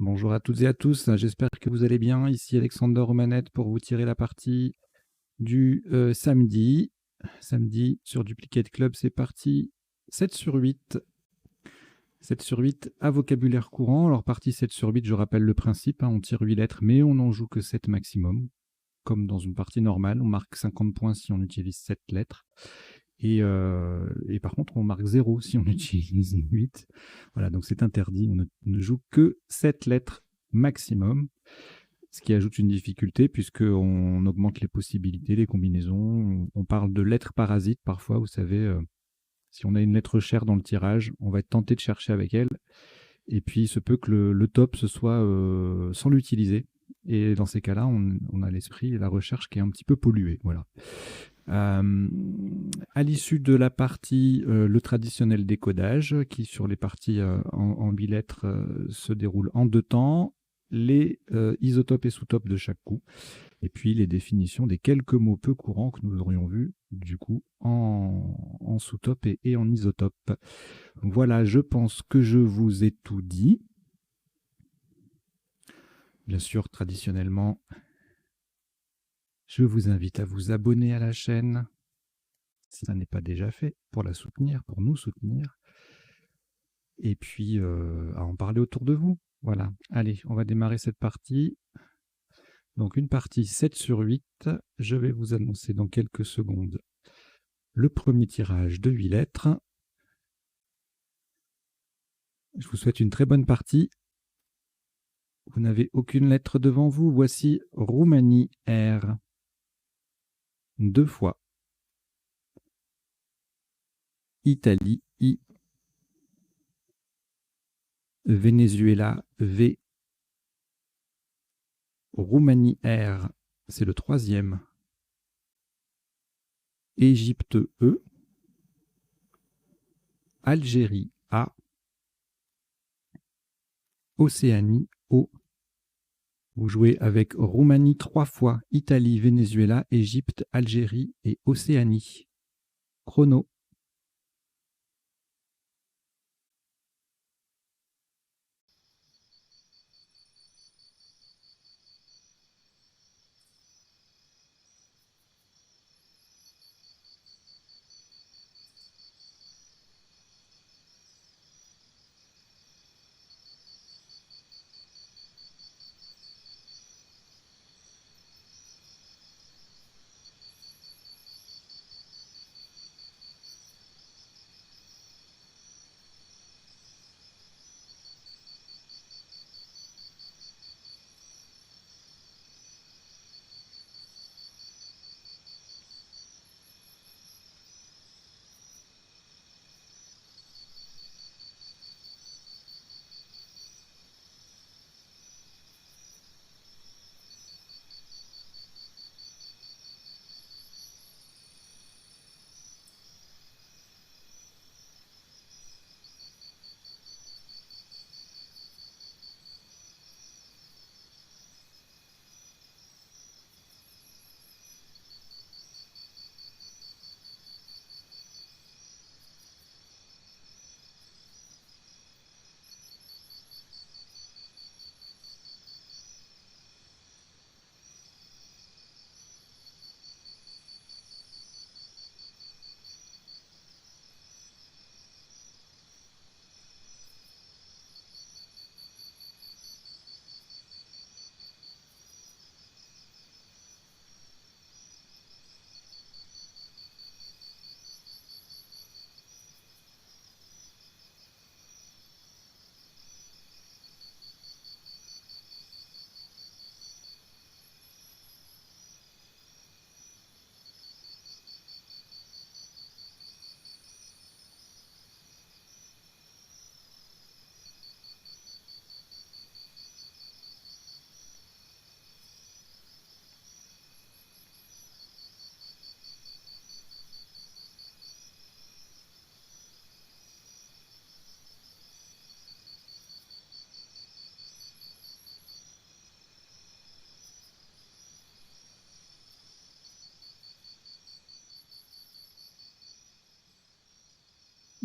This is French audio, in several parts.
Bonjour à toutes et à tous, j'espère que vous allez bien. Ici Alexander Romanette pour vous tirer la partie du samedi. Samedi sur Duplicate Club, c'est parti. 7 sur 8. 7 sur 8 à vocabulaire courant. Alors partie 7 sur 8, je rappelle le principe, on tire 8 lettres mais on n'en joue que 7 maximum. Comme dans une partie normale, on marque 50 points si on utilise 7 lettres. Et par contre, on marque 0 si on utilise 8. Voilà, donc c'est interdit. On ne joue que 7 lettres maximum, ce qui ajoute une difficulté puisqu'on augmente les possibilités, les combinaisons. On parle de lettres parasites parfois, vous savez. Si on a une lettre chère dans le tirage, on va être tenté de chercher avec elle. Et puis, il se peut que le top, ce soit sans l'utiliser. Et dans ces cas-là, on a l'esprit et la recherche qui est un petit peu polluée. Voilà. À l'issue de la partie, le traditionnel décodage, qui sur les parties en 8 lettres se déroule en 2 temps, les isotopes et sous-topes de chaque coup, et puis les définitions des quelques mots peu courants que nous aurions vus du coup en sous-top et en isotope. Voilà, je pense que je vous ai tout dit. Bien sûr, traditionnellement, je vous invite à vous abonner à la chaîne, si ça n'est pas déjà fait, pour la soutenir, pour nous soutenir. Et puis, à en parler autour de vous. Voilà. Allez, on va démarrer cette partie. Donc, une partie 7 sur 8. Je vais vous annoncer dans quelques secondes le premier tirage de 8 lettres. Je vous souhaite une très bonne partie. Vous n'avez aucune lettre devant vous. Voici Roumanie R. 2 fois. Italie I. Venezuela V. Roumanie R. C'est le 3e. Égypte E. Algérie A. Océanie O. Vous jouez avec Roumanie 3 fois, Italie, Venezuela, Égypte, Algérie et Océanie. Chrono.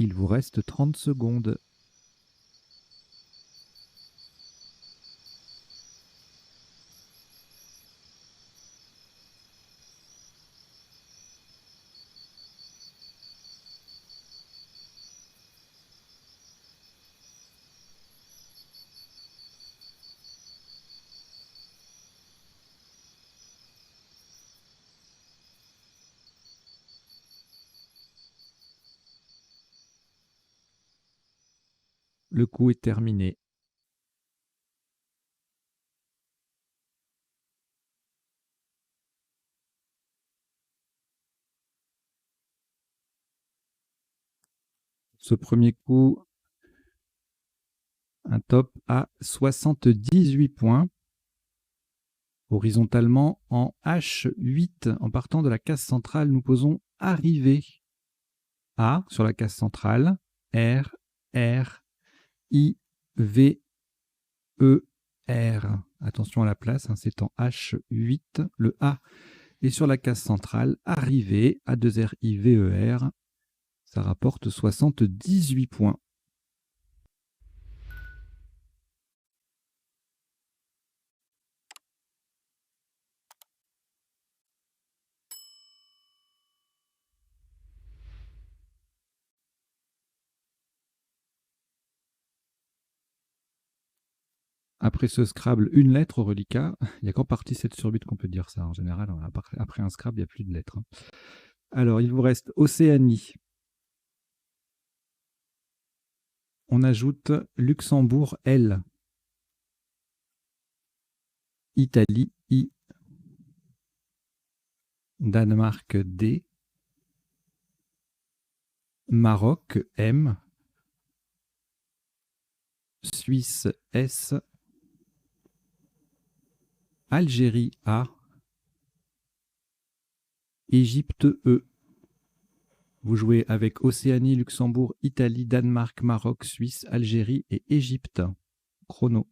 Il vous reste 30 secondes. Le coup est terminé. Ce premier coup, un top à 78 points. Horizontalement, en H8, en partant de la case centrale, nous posons arrivée. A sur la case centrale, R, R, I, V, E, R. Attention à la place, hein, c'est en H8. Le A est sur la case centrale, arrivée, A2R, I, V, E, R. Ça rapporte 78 points. Après ce Scrabble, une lettre au reliquat. Il n'y a qu'en partie 7 sur 8 qu'on peut dire ça. En général, après un Scrabble, il n'y a plus de lettres. Alors, il vous reste Océanie. On ajoute Luxembourg, L. Italie, I. Danemark, D. Maroc, M. Suisse, S. Algérie, A. Égypte, E. Vous jouez avec Océanie, Luxembourg, Italie, Danemark, Maroc, Suisse, Algérie et Égypte. Chrono.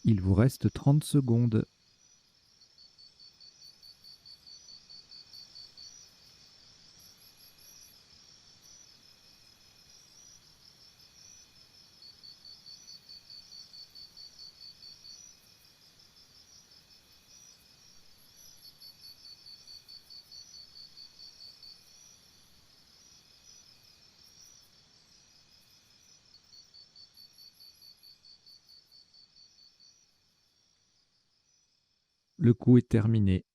Il vous reste 30 secondes. Le coup est terminé.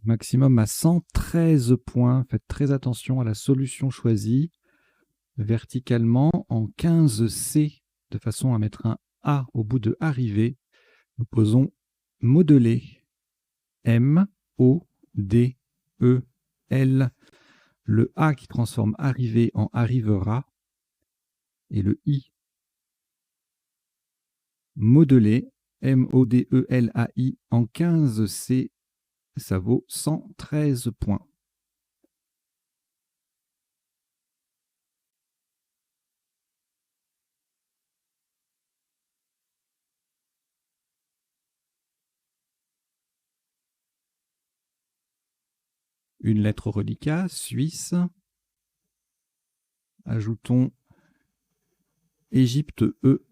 Maximum à 113 points. Faites très attention à la solution choisie. Verticalement, en 15C, de façon à mettre un A au bout de arrivée, nous posons modeler. M-O-D-E-L. Le A qui transforme arriver en arrivera. Et le I. Modeler. M-O-D-E-L-A-I en 15C. Ça vaut 113 points. Une lettre reliquat, Suisse. Ajoutons Égypte E.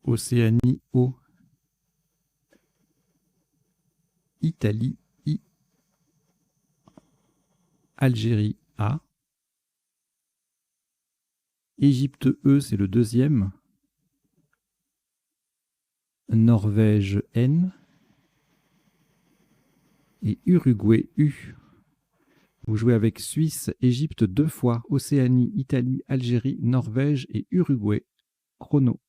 Océanie O. Italie I. Algérie A. Égypte E, c'est le deuxième. Norvège N. Et Uruguay U. Vous jouez avec Suisse, Égypte 2 fois, Océanie, Italie, Algérie, Norvège et Uruguay. Chrono.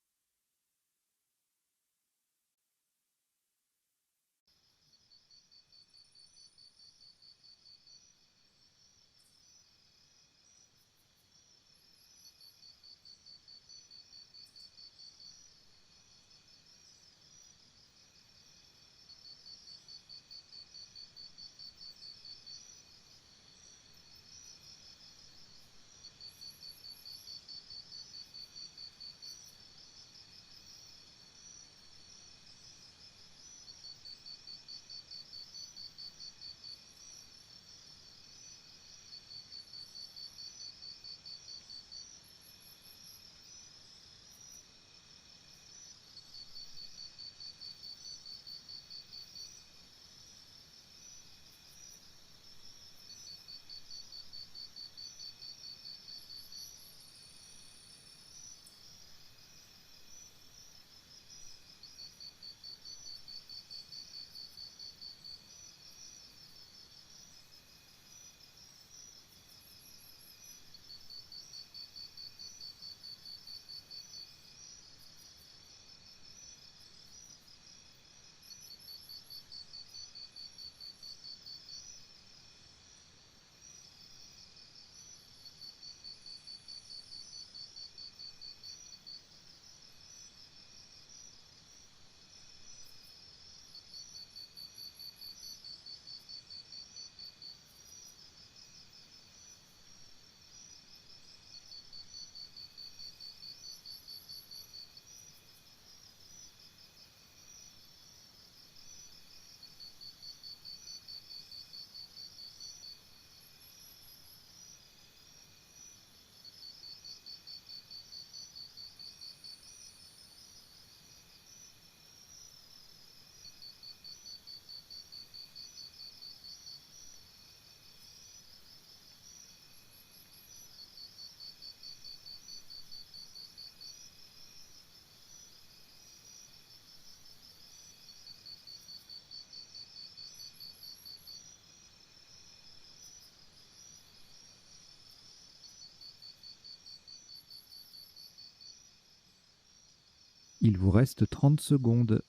Il vous reste 30 secondes.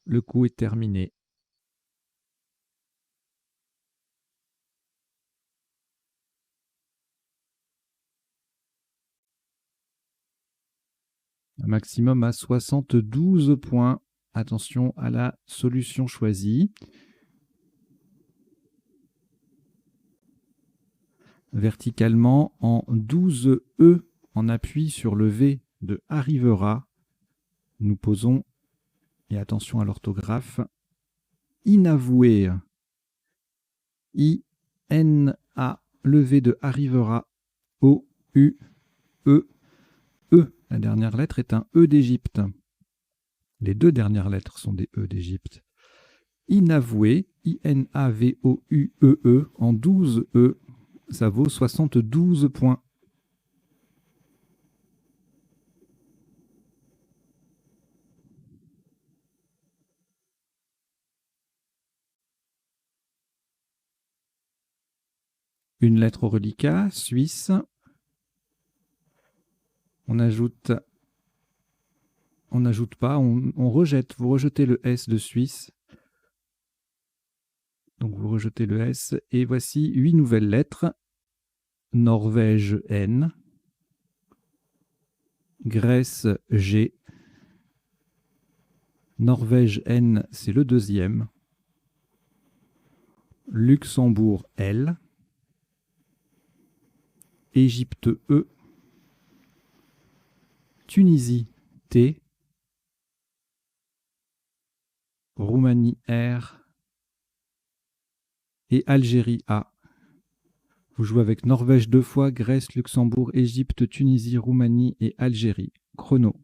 Le coup est terminé. Un maximum à 72 points. Attention à la solution choisie. Verticalement en 12 E en appui sur le V de arrivera. Nous posons, et attention à l'orthographe, inavoué. I-N-A, levé de arrivera. O-U-E. E, la dernière lettre est un E d'Égypte. Les deux dernières lettres sont des E d'Égypte. Inavoué, I-N-A-V-O-U-E-E, en 12 E, ça vaut 72 points. Une lettre au reliquat, suisse. On n'ajoute pas, on rejette. Vous rejetez le S de Suisse. Donc vous rejetez le S. Et voici 8 nouvelles lettres. Norvège N. Grèce G. Norvège N, c'est le deuxième. Luxembourg L. Égypte E. Tunisie T. Roumanie R. Et Algérie A. Vous jouez avec Norvège 2 fois, Grèce, Luxembourg, Égypte, Tunisie, Roumanie et Algérie. Chrono.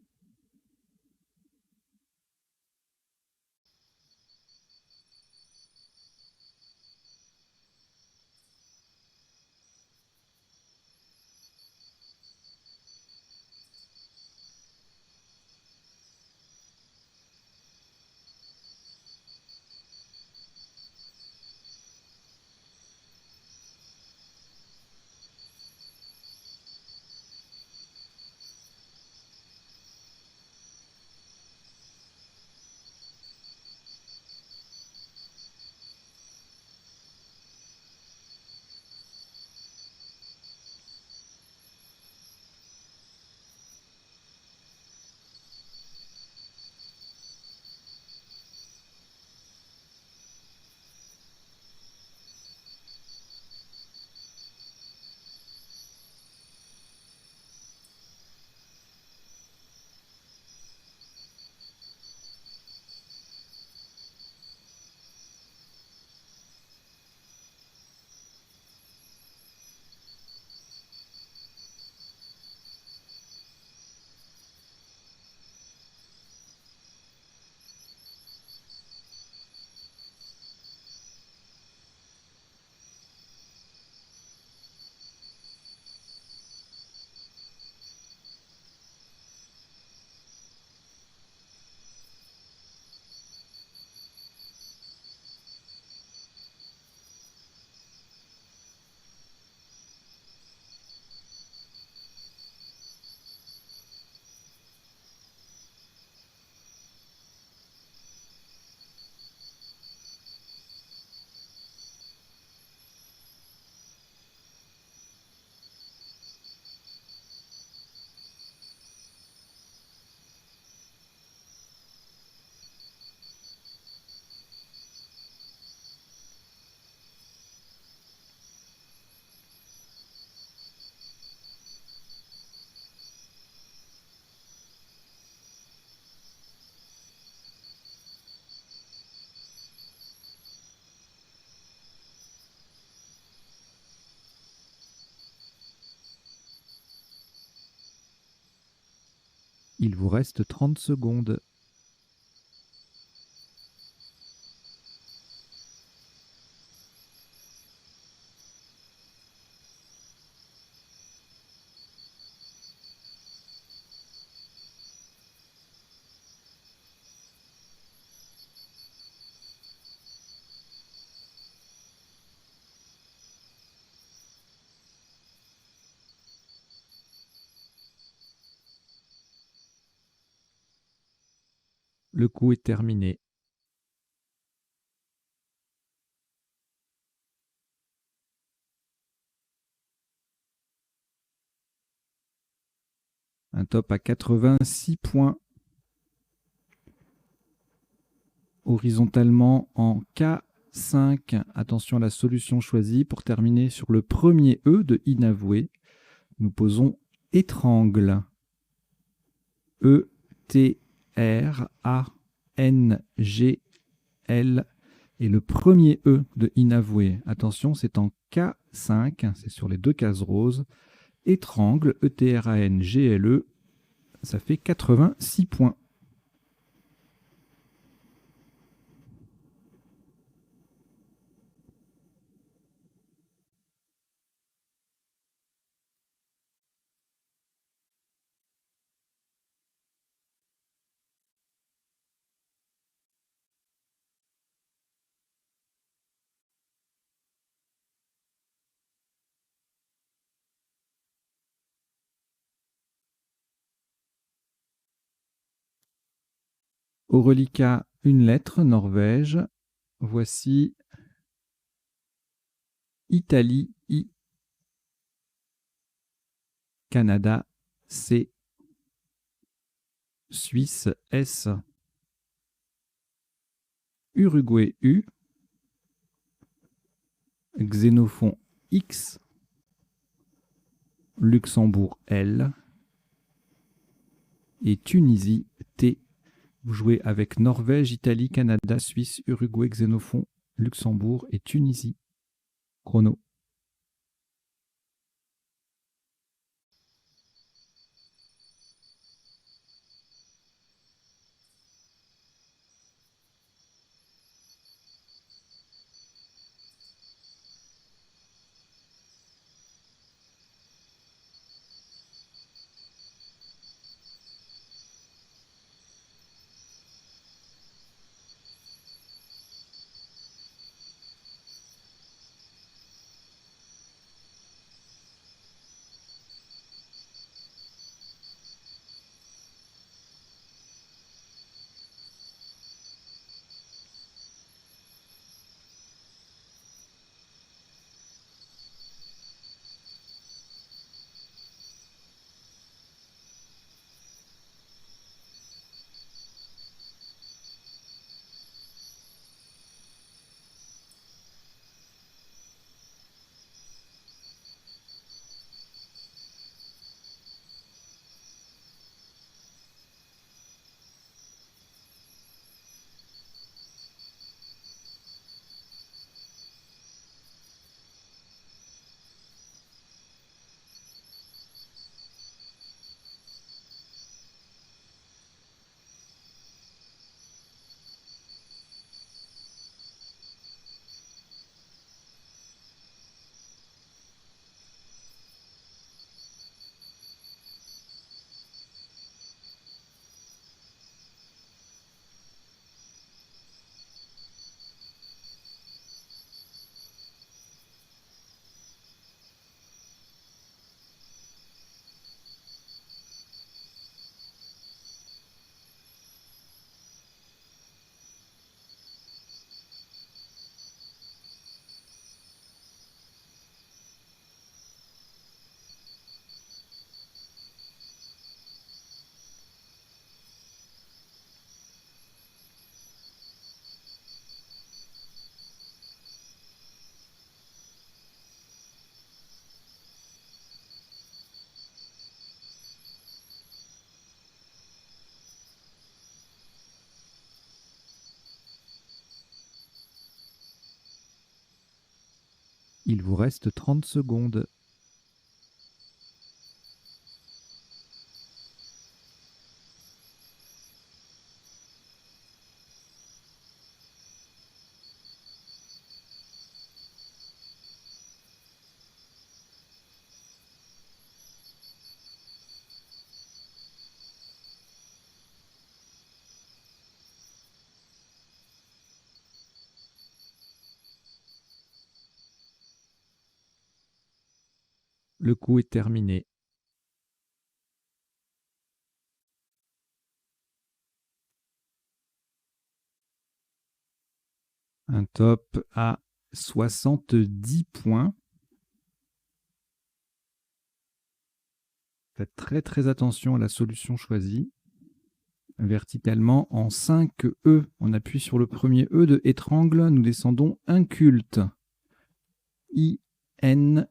Il vous reste 30 secondes. Le coup est terminé. Un top à 86 points. Horizontalement en K5. Attention à la solution choisie. Pour terminer sur le premier E de inavoué, nous posons étrangle. E-T-R-A-N-G-L. Et le premier E de inavoué, attention, c'est en K5, c'est sur les deux cases roses. Étrangle, E-T-R-A-N-G-L-E, ça fait 86 points. Au reliquat, une lettre, Norvège. Voici Italie, I. Canada, C. Suisse, S. Uruguay, U. Xénophon, X. Luxembourg, L. Et Tunisie, T. Vous jouez avec Norvège, Italie, Canada, Suisse, Uruguay, Xénophon, Luxembourg et Tunisie. Chrono. Il vous reste 30 secondes. Le coup est terminé. Un top à 70 points. Faites très très attention à la solution choisie. Verticalement en 5 E. On appuie sur le premier E de étrangle. Nous descendons inculte. I-N-C-U-L-T.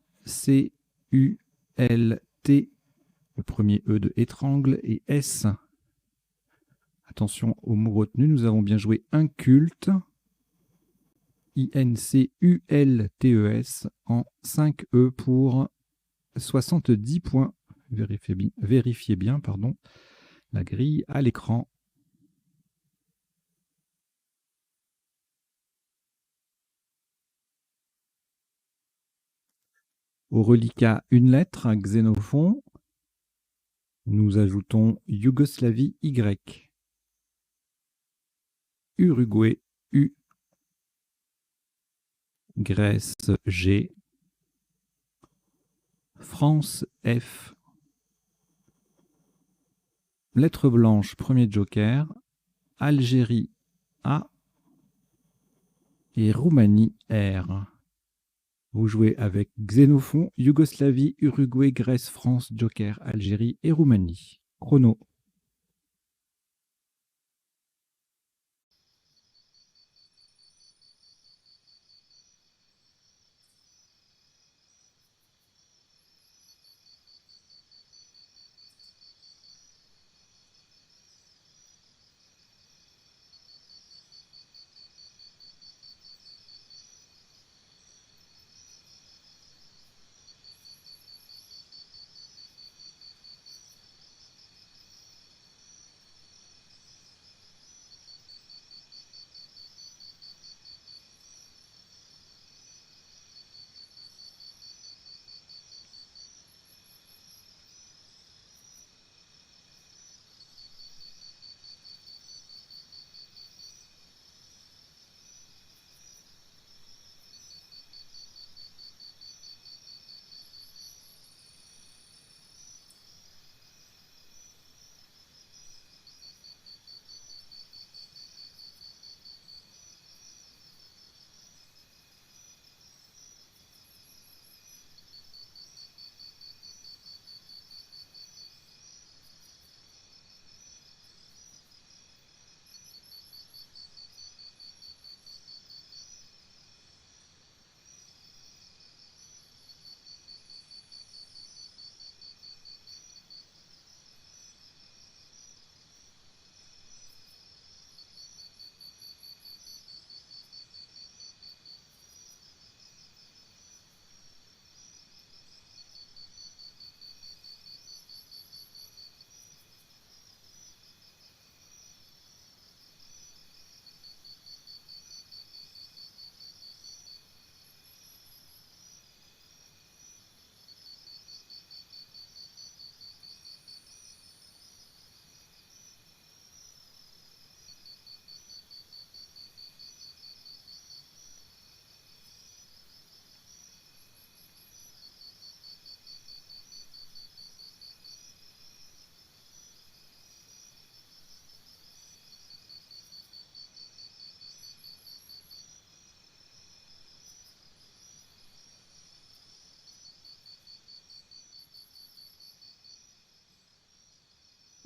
Le premier E de étrangle et S. Attention au mot retenu. Nous avons bien joué inculte. INCULTES en 5E pour 70 points. Vérifiez bien, pardon, la grille à l'écran. Au reliquat, une lettre, Xénophon. Nous ajoutons Yougoslavie Y. Uruguay U. Grèce G. France F. Lettre blanche, premier joker. Algérie A. Et Roumanie R. Vous jouez avec Xénophon, Yougoslavie, Uruguay, Grèce, France, joker, Algérie et Roumanie. Chrono.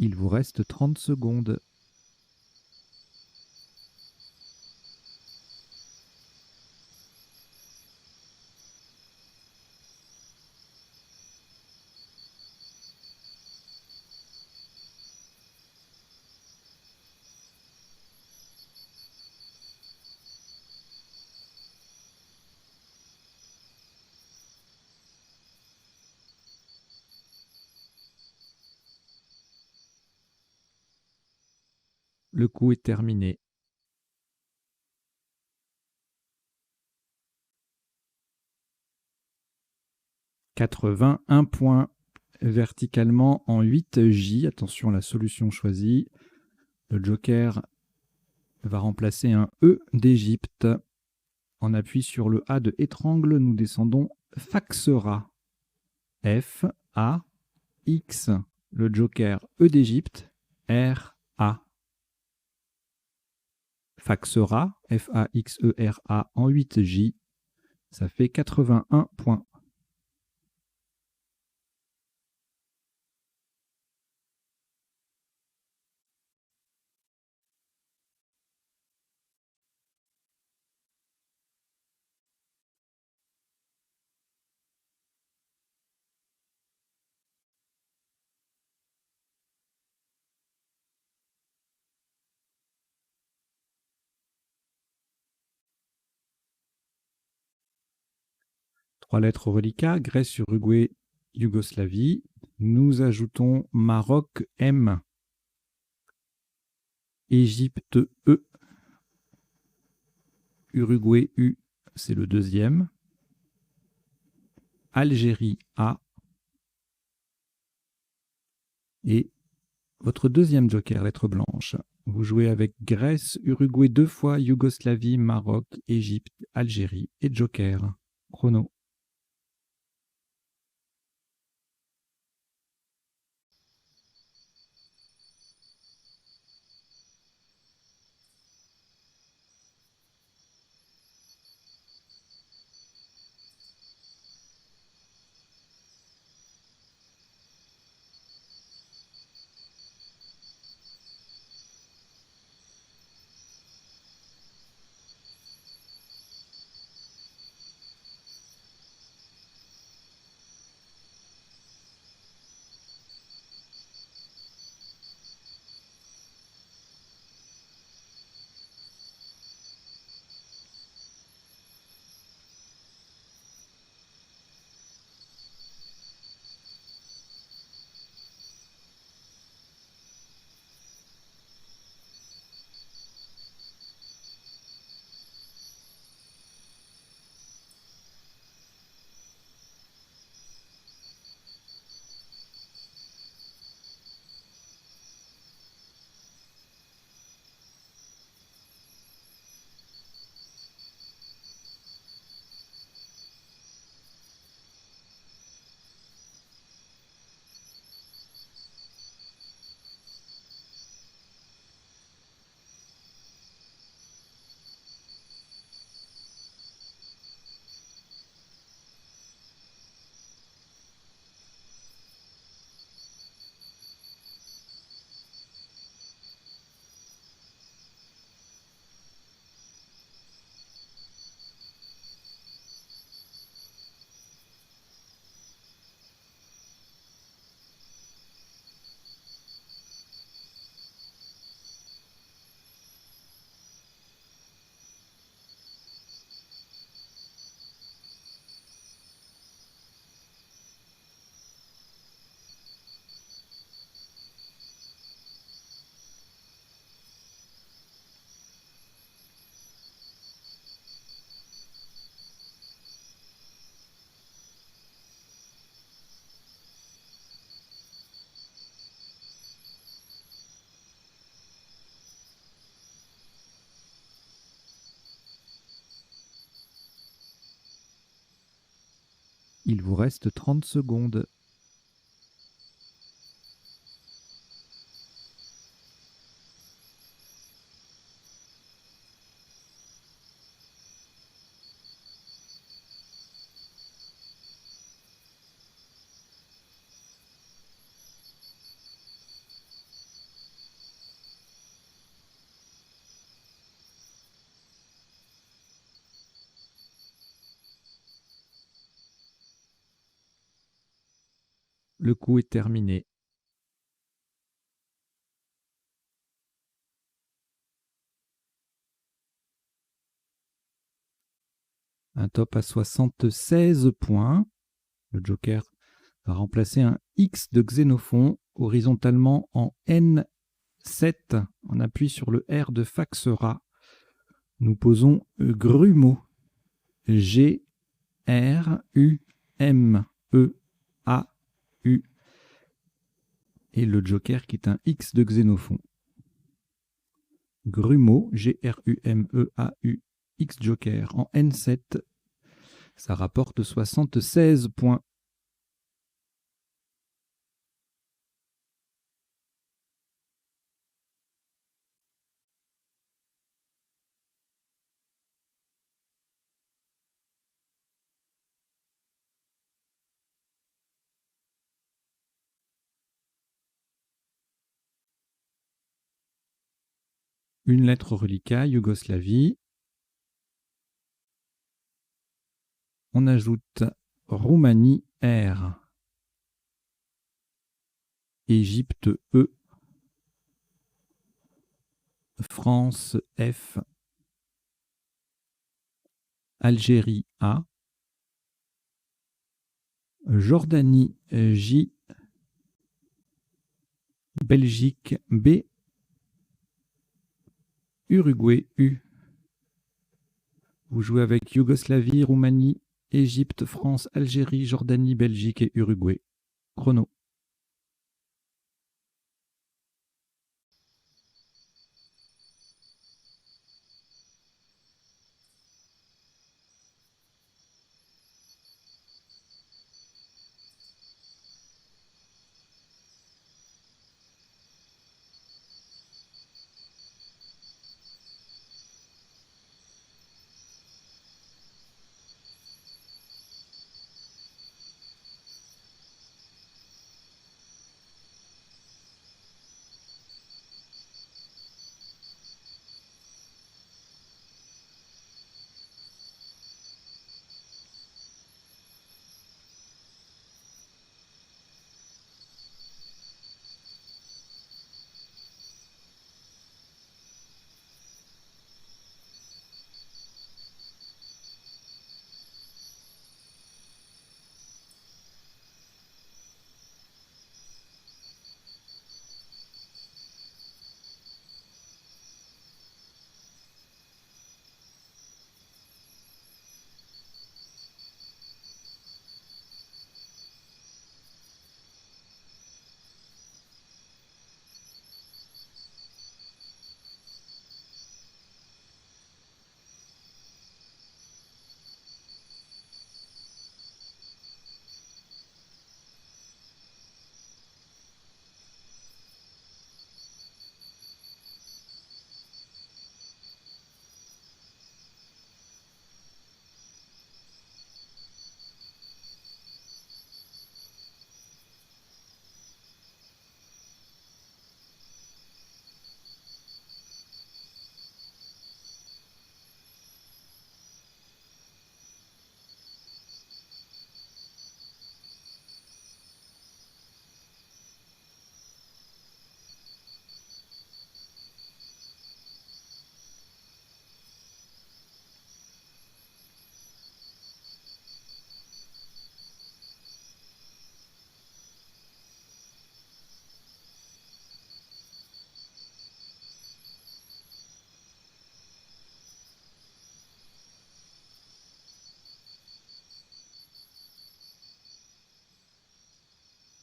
Il vous reste 30 secondes. Le coup est terminé. « 81 points verticalement en 8J. Attention à la solution choisie. Le joker va remplacer un E d'Égypte. En appui sur le A de étrangle, nous descendons Faxera. F, A, X. Le joker E d'Égypte. R, A. Faxera, F-A-X-E-R-A en 8J. Ça fait 81 points. 3 lettres reliquats, Grèce, Uruguay, Yougoslavie. Nous ajoutons Maroc, M. Égypte, E. Uruguay, U, c'est le deuxième. Algérie, A. Et votre deuxième joker, lettre blanche. Vous jouez avec Grèce, Uruguay 2 fois, Yougoslavie, Maroc, Égypte, Algérie et joker. Chrono. Il vous reste 30 secondes. Le coup est terminé. Un top à 76 points. Le joker va remplacer un X de Xénophon horizontalement en N7. On appuie sur le R de Faxera. Nous posons Grumeau. G-R-U-M-E-A-U. Et le joker qui est un X de Xénophon. Grumeau, G-R-U-M-E-A-U, X joker en N7. Ça rapporte 76 points. Une lettre reliquat, Yougoslavie. On ajoute Roumanie, R. Égypte, E. France, F. Algérie, A. Jordanie, J. Belgique, B. Uruguay, U. Vous jouez avec Yougoslavie, Roumanie, Égypte, France, Algérie, Jordanie, Belgique et Uruguay. Chrono.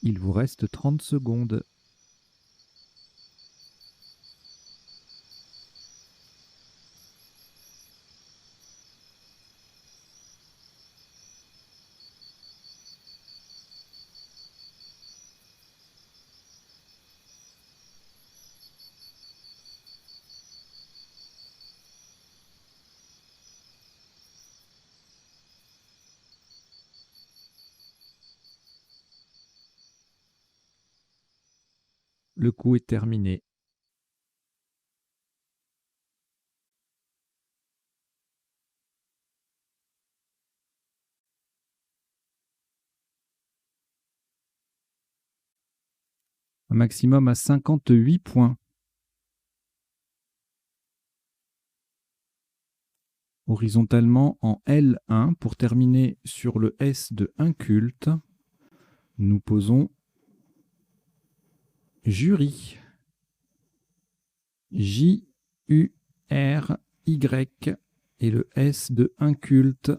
Il vous reste 30 secondes. Le coup est terminé. Un maximum à 58 points. Horizontalement en L1 pour terminer sur le S de inculte, nous posons jury. J-U-R-Y et le S de inculte.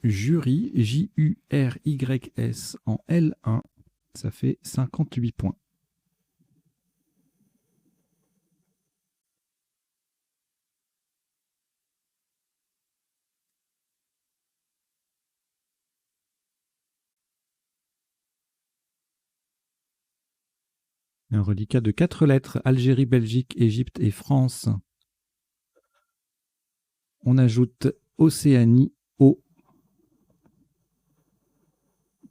Jury, J-U-R-Y-S en L1, ça fait 58 points. Un reliquat de 4 lettres, Algérie, Belgique, Égypte et France. On ajoute Océanie, O,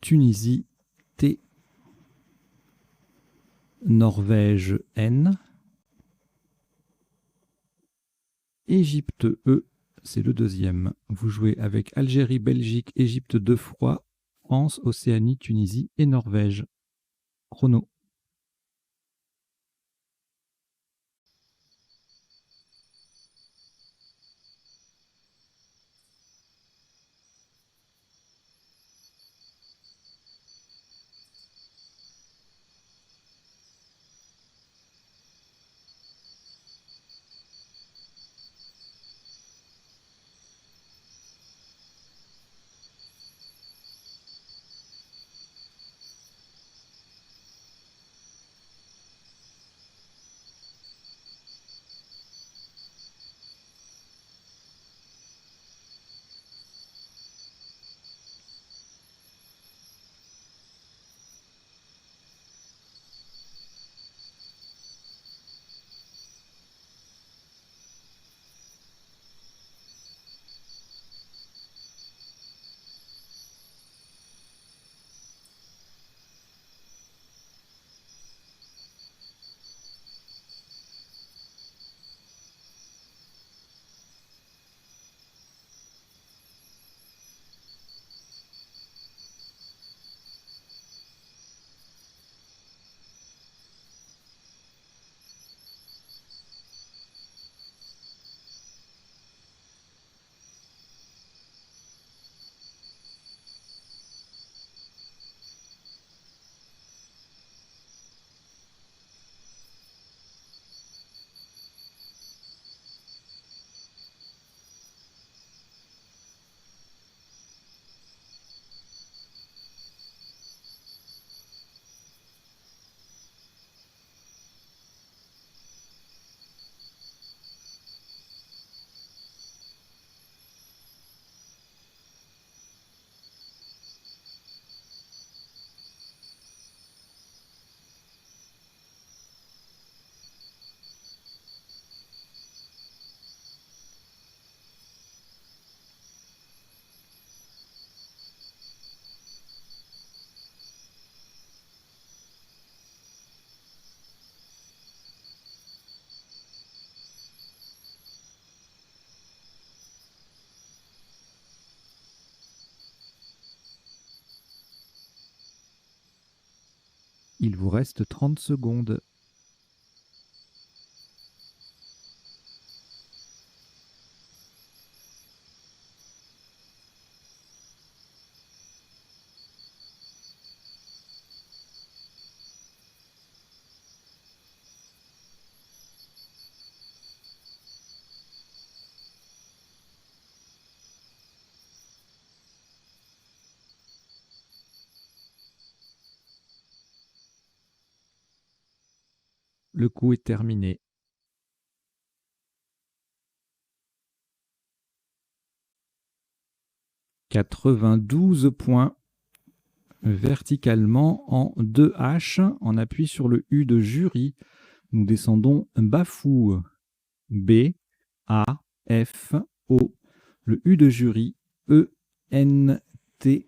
Tunisie, T, Norvège, N, Égypte, E, c'est le deuxième. Vous jouez avec Algérie, Belgique, Égypte 2 fois, France, Océanie, Tunisie et Norvège. Chrono. Il vous reste 30 secondes. Le coup est terminé. « 92 points verticalement en 2 H. On appuie sur le U de jury. Nous descendons Bafou. B, A, F, O. Le U de jury, E, N, T.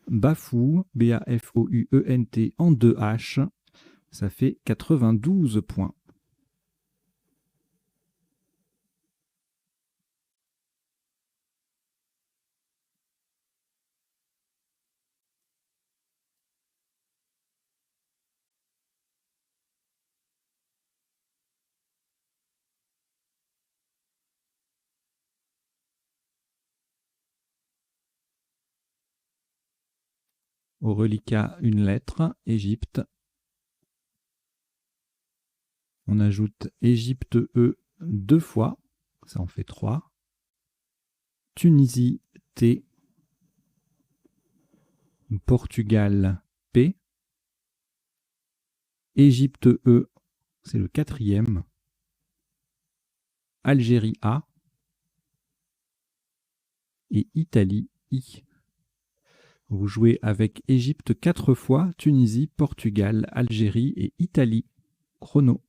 Bafou, B-A-F-O-U-E-N-T en 2 H. Ça fait 92 points. Au reliquat, une lettre, Égypte. On ajoute Égypte E 2 fois, ça en fait 3. Tunisie T. Portugal P. Égypte E, c'est le 4e. Algérie A. Et Italie I. Vous jouez avec Égypte 4 fois, Tunisie, Portugal, Algérie et Italie. Chrono.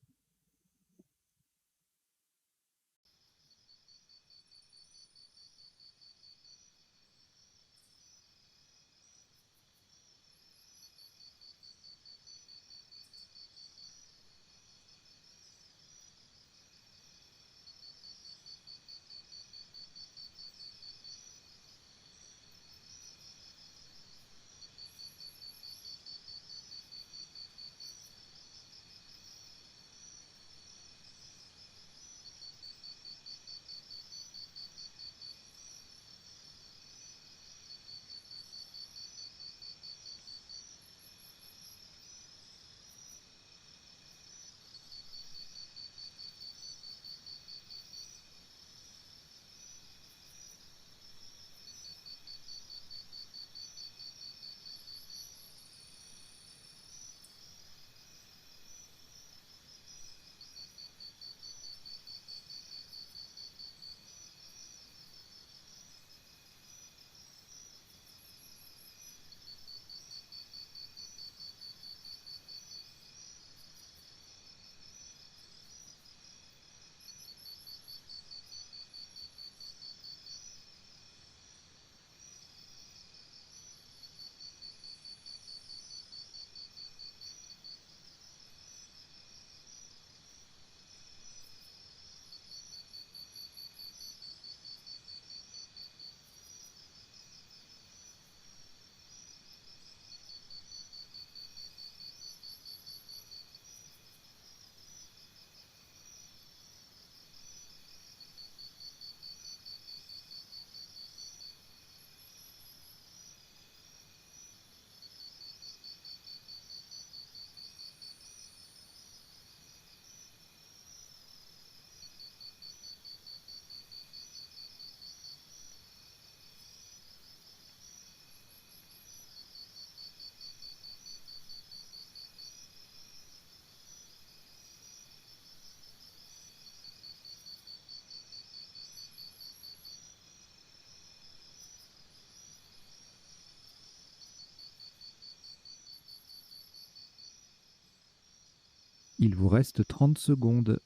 Il vous reste 30 secondes.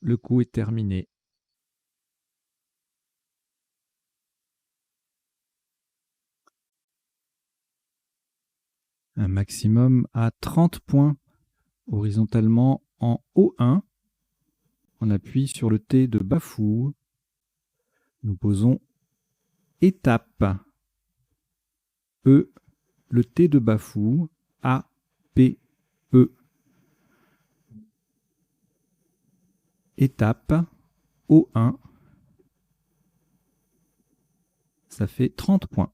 Le coup est terminé. Un maximum à 30 points horizontalement en O1. On appuie sur le T de Bafou. Nous posons étape. E, le T de Bafou. A, P, E. Étape. O1. Ça fait 30 points.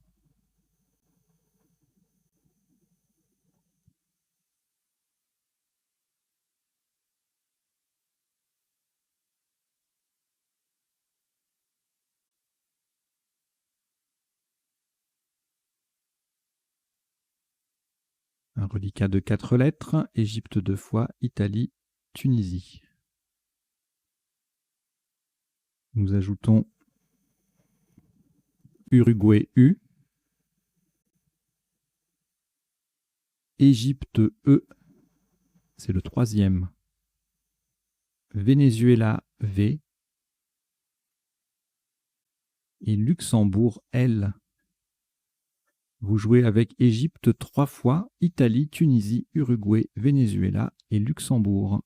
Un reliquat de 4 lettres, Égypte 2 fois, Italie, Tunisie. Nous ajoutons Uruguay U, Égypte E, c'est le 3e, Venezuela V et Luxembourg L. Vous jouez avec Égypte 3 fois, Italie, Tunisie, Uruguay, Venezuela et Luxembourg.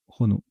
Chrono.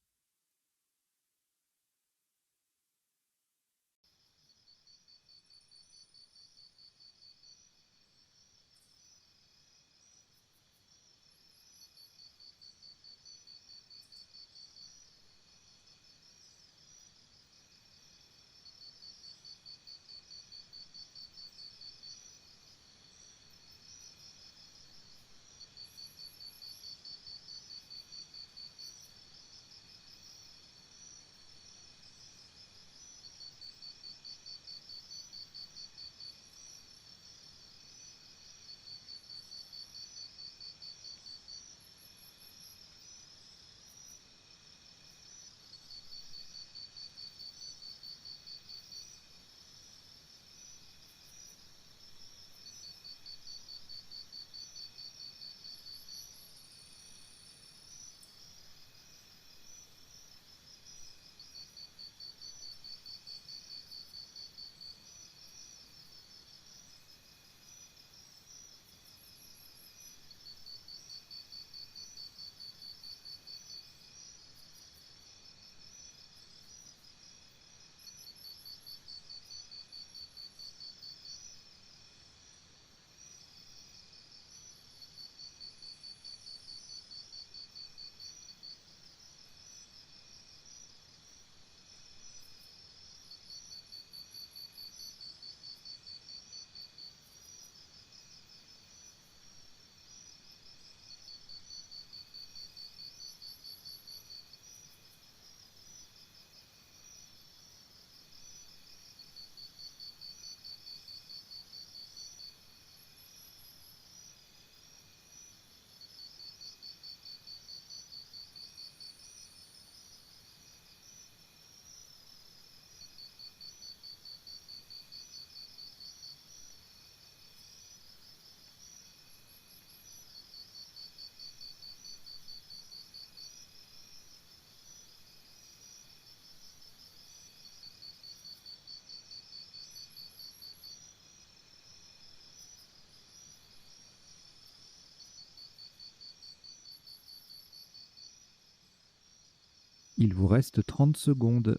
Il vous reste 30 secondes.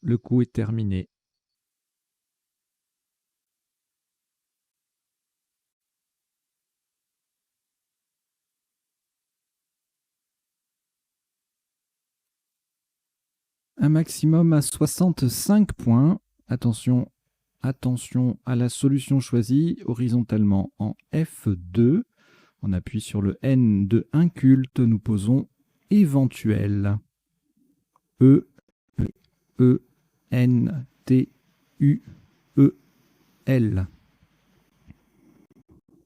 Le coup est terminé. Un maximum à 65 points. Attention, attention à la solution choisie horizontalement en F2. On appuie sur le N de inculte. Nous posons éventuel. E, E, N, T, U, E, L.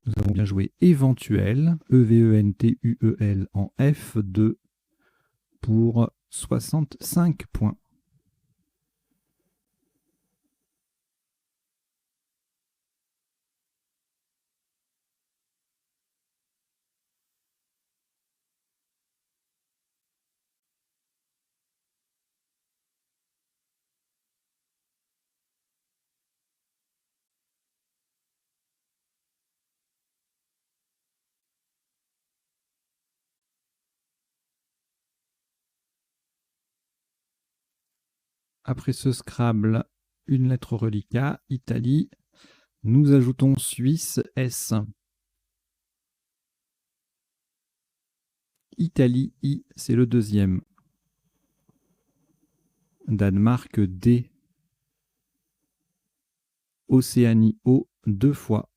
Nous avons bien joué éventuel, E-V-E-N-T-U-E-L en F2 pour 65 points. Après ce Scrabble, une lettre reliquat, Italie. Nous ajoutons Suisse, S. Italie, I, c'est le deuxième. Danemark, D. Océanie, O, 2 fois.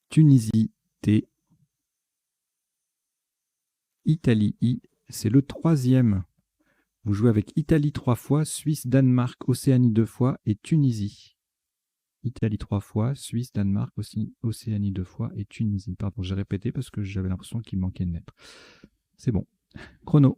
Tunisie, T. Italie, I, c'est le troisième. Vous jouez avec Italie 3 fois, Suisse, Danemark, Océanie 2 fois et Tunisie. Italie 3 fois, Suisse, Danemark, Océanie 2 fois et Tunisie. Pardon, j'ai répété parce que j'avais l'impression qu'il manquait une lettre. C'est bon. Chrono.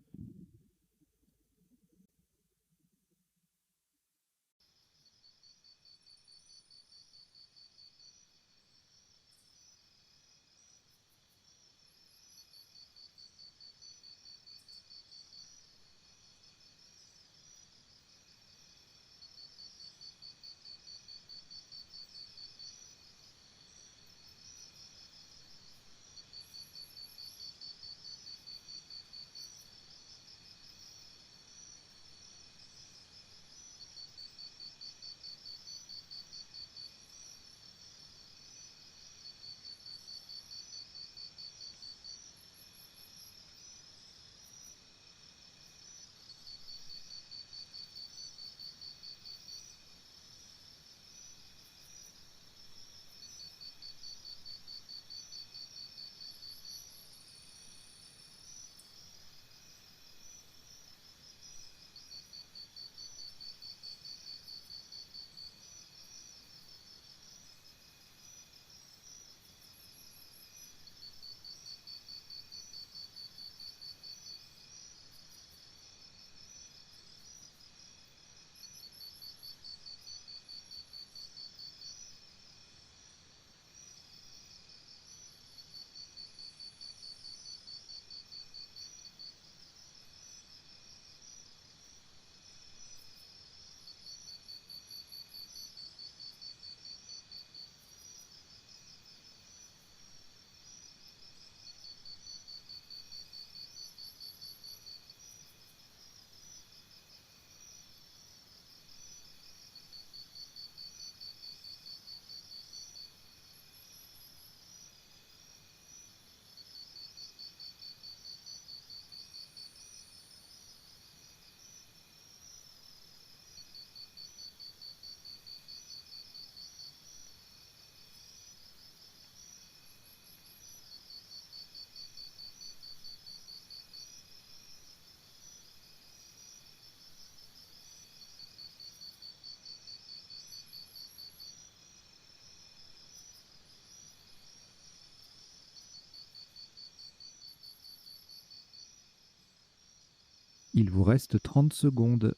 Il vous reste 30 secondes.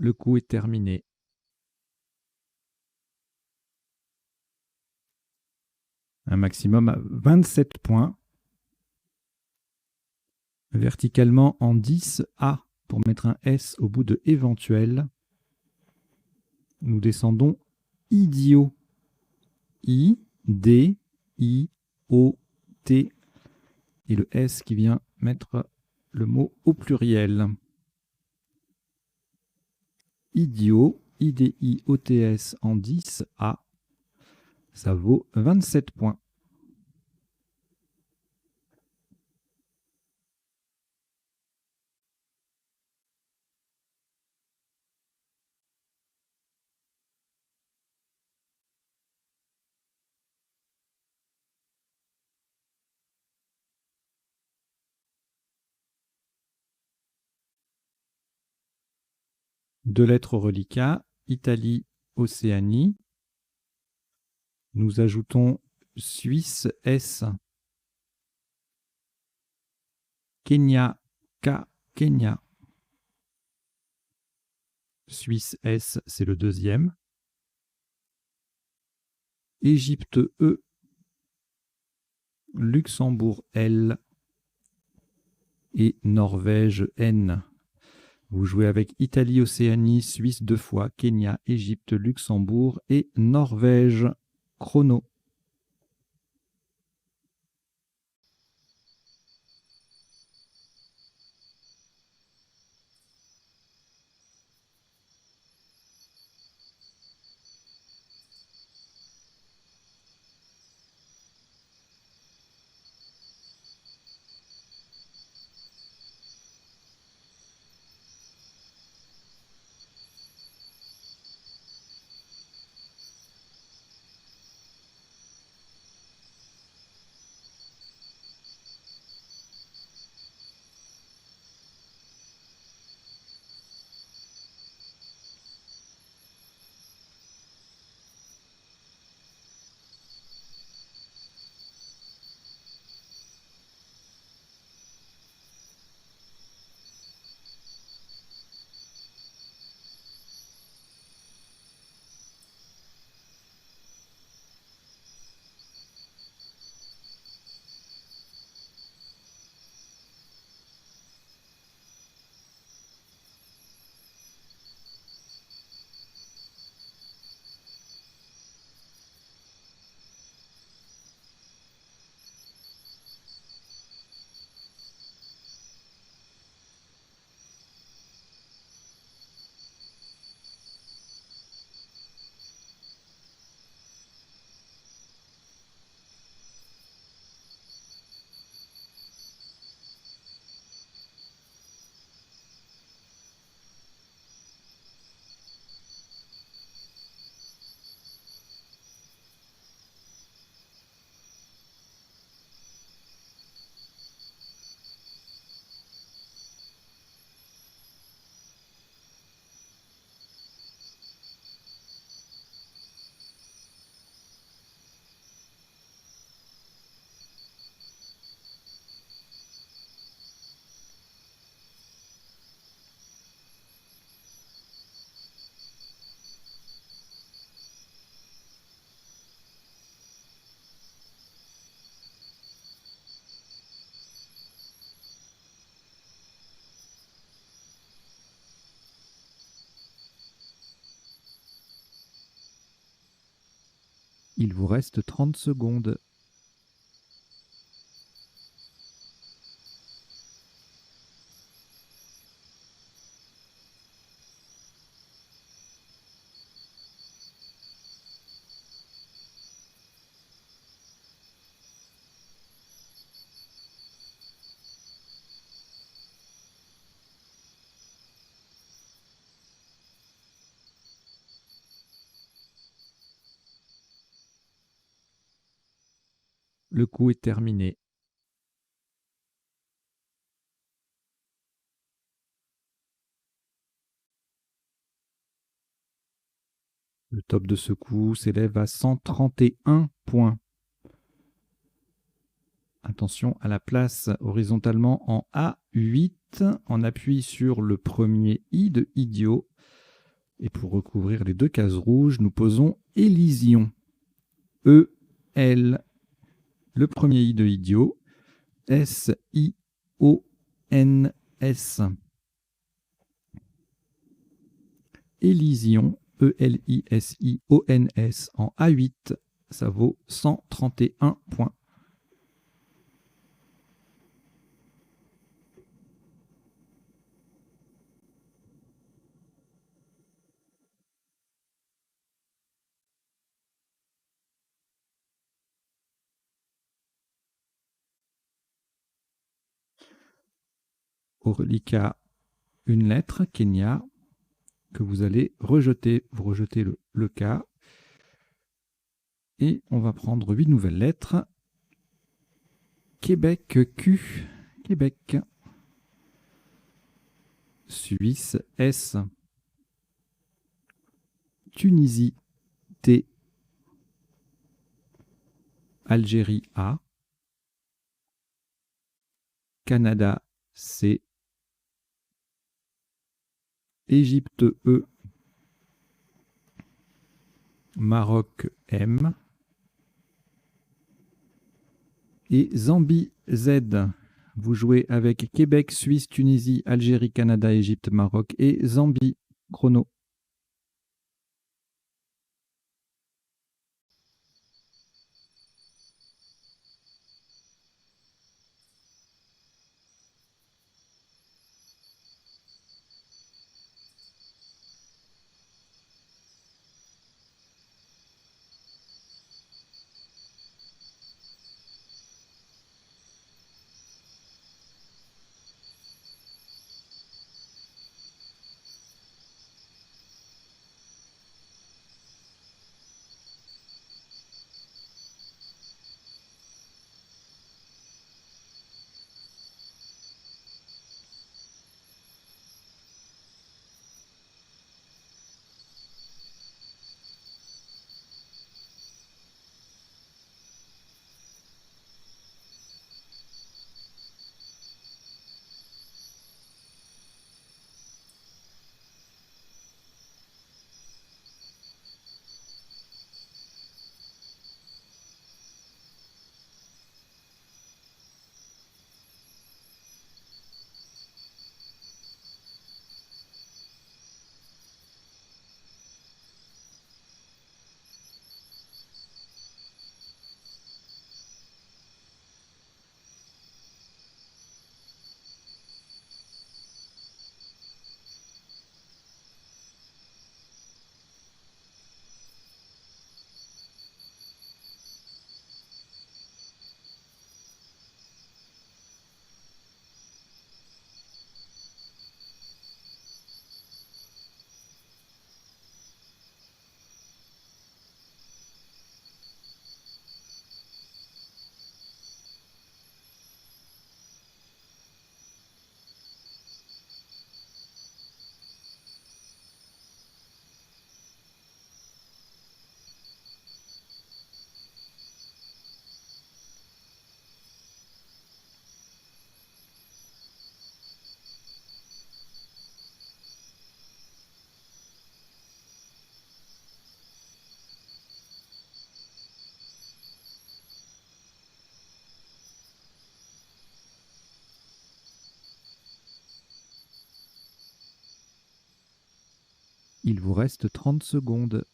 Le coup est terminé. Un maximum à 27 points. Verticalement en 10 A pour mettre un S au bout de éventuel. Nous descendons idiot. I, D, I, O, T. Et le S qui vient mettre le mot au pluriel. Idiot, IDIOTS en 10 A, ça vaut 27 points. Deux lettres reliquats, Italie, Océanie. Nous ajoutons Suisse, S. Kenya, K, Kenya. Suisse, S, c'est le deuxième. Égypte, E. Luxembourg, L. Et Norvège, N. Vous jouez avec Italie, Océanie, Suisse 2 fois, Kenya, Égypte, Luxembourg et Norvège. Chrono. Il vous reste 30 secondes. Le coup est terminé. Le top de ce coup s'élève à 131 points. Attention à la place horizontalement en A8. On appuie sur le premier I de idiot. Et pour recouvrir les deux cases rouges, nous posons Élysion. E, L. Le premier I de idiot. S, I, O, N, S. Élysion. E-L-I-S-I-O-N-S en A8. Ça vaut 131 points. au reliquat une lettre, Kenya, que vous allez rejeter. Vous rejetez le K. Et on va prendre 8 nouvelles lettres. Québec, Q. Québec. Suisse, S. Tunisie, T. Algérie, A. Canada, C. Égypte, E. Maroc, M. Et Zambie, Z. Vous jouez avec Québec, Suisse, Tunisie, Algérie, Canada, Égypte, Maroc et Zambie. Chrono. Il vous reste 30 secondes.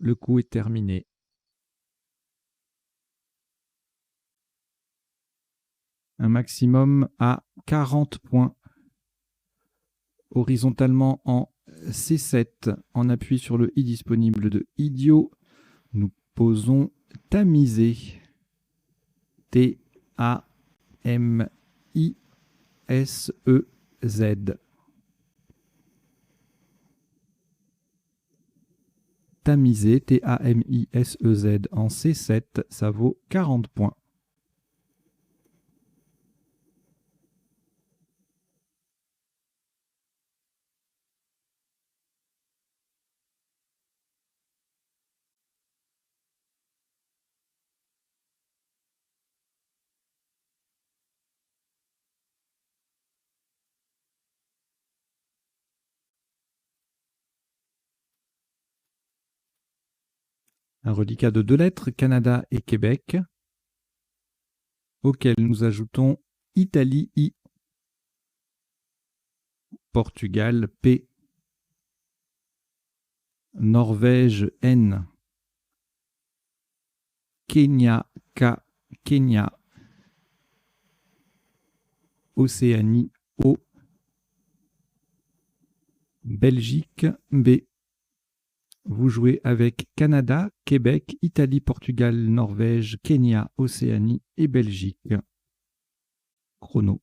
Le coup est terminé. Un maximum à 40 points. Horizontalement en C7, en appui sur le i disponible de Idiot, nous posons tamiser. T-A-M-I-S-E-Z. Tamiser, T-A-M-I-S-E-Z en C7, ça vaut 40 points. Un reliquat de 2 lettres, Canada et Québec, auquel nous ajoutons Italie I. Portugal, P. Norvège, N. Kenya, K. Kenya. Océanie, O. Belgique, B. Vous jouez avec Canada, Québec, Italie, Portugal, Norvège, Kenya, Océanie et Belgique. Chrono.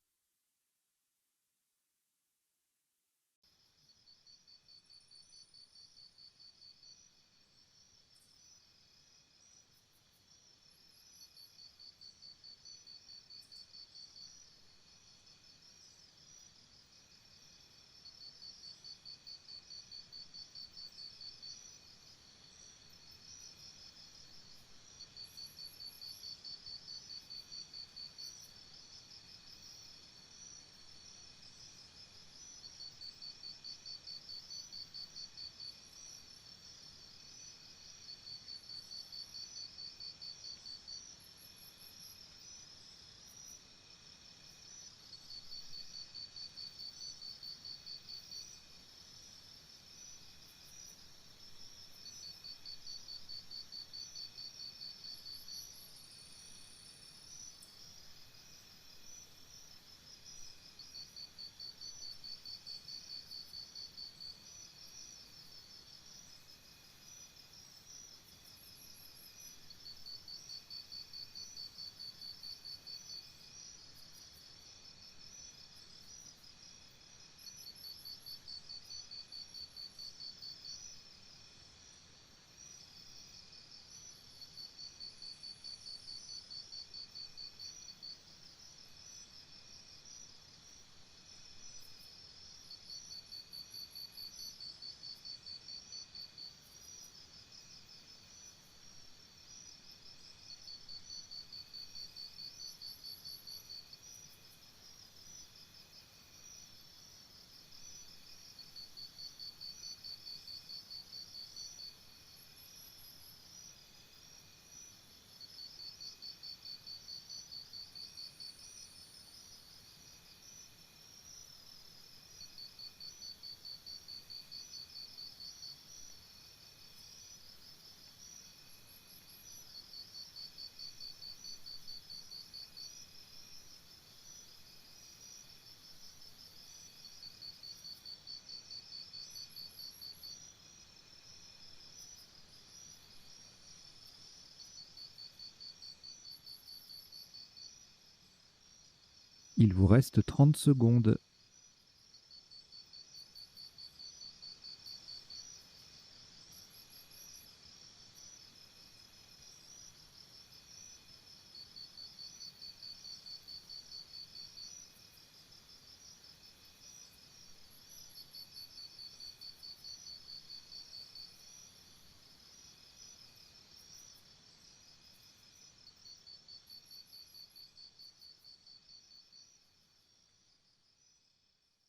Il vous reste 30 secondes.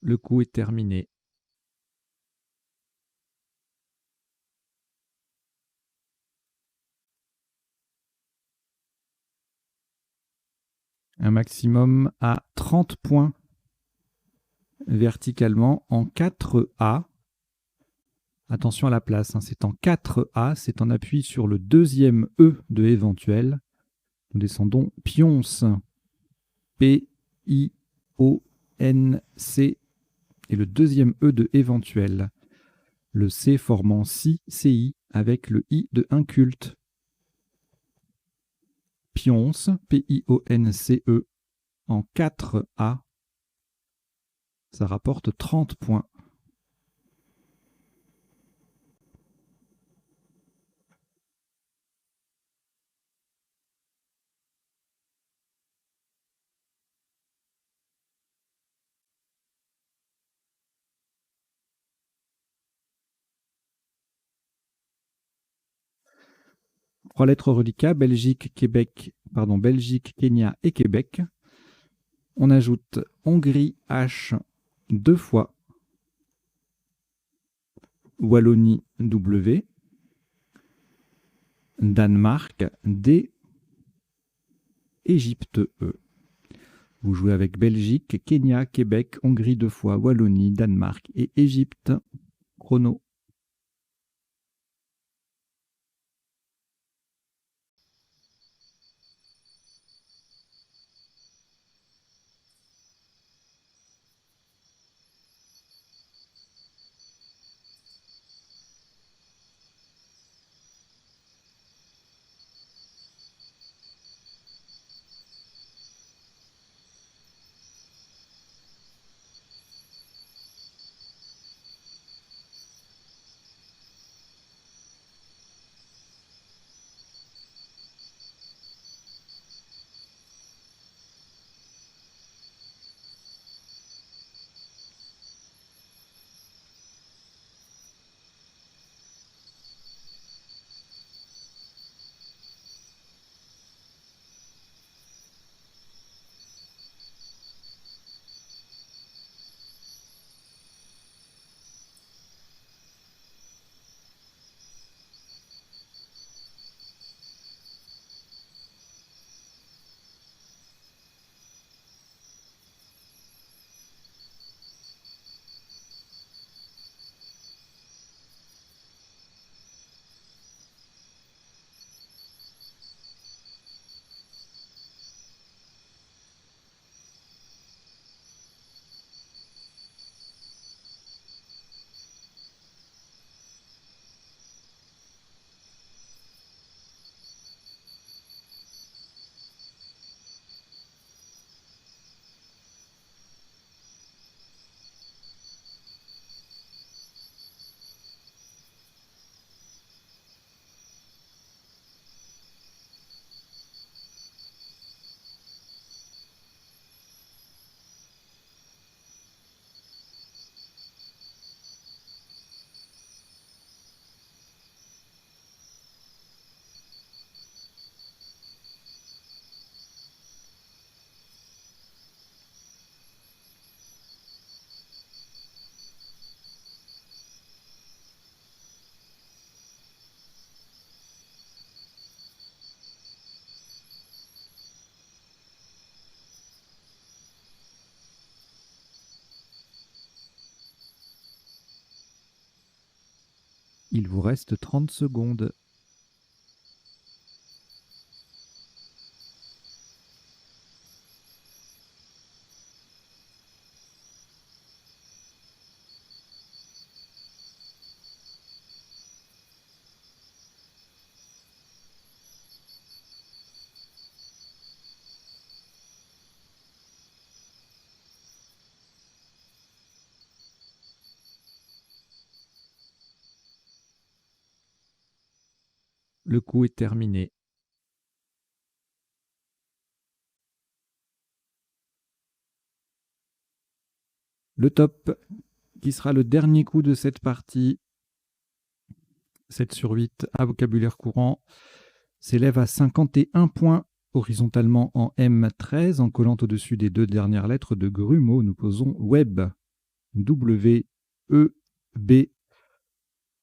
Le coup est terminé. Un maximum à 30 points verticalement en 4A. Attention à la place, hein, c'est en 4A, c'est en appui sur le deuxième E de éventuel. Nous descendons pionce, P-I-O-N-C, et le deuxième E de éventuel. Le C formant si, CI, avec le I de inculte. Pionce, P-I-O-N-C-E, en 4A. Ça rapporte 30 points. Trois lettres reliquats, Belgique, Kenya et Québec. On ajoute Hongrie, H, 2 fois. Wallonie, W. Danemark, D. Égypte, E. Vous jouez avec Belgique, Kenya, Québec, Hongrie 2 fois, Wallonie, Danemark et Égypte. Chrono. Il vous reste 30 secondes. Le coup est terminé. Le top, qui sera le dernier coup de cette partie, 7 sur 8 à vocabulaire courant, s'élève à 51 points horizontalement en M13, en collant au-dessus des 2 dernières lettres de Grumeau. Nous posons Web, W-E-B.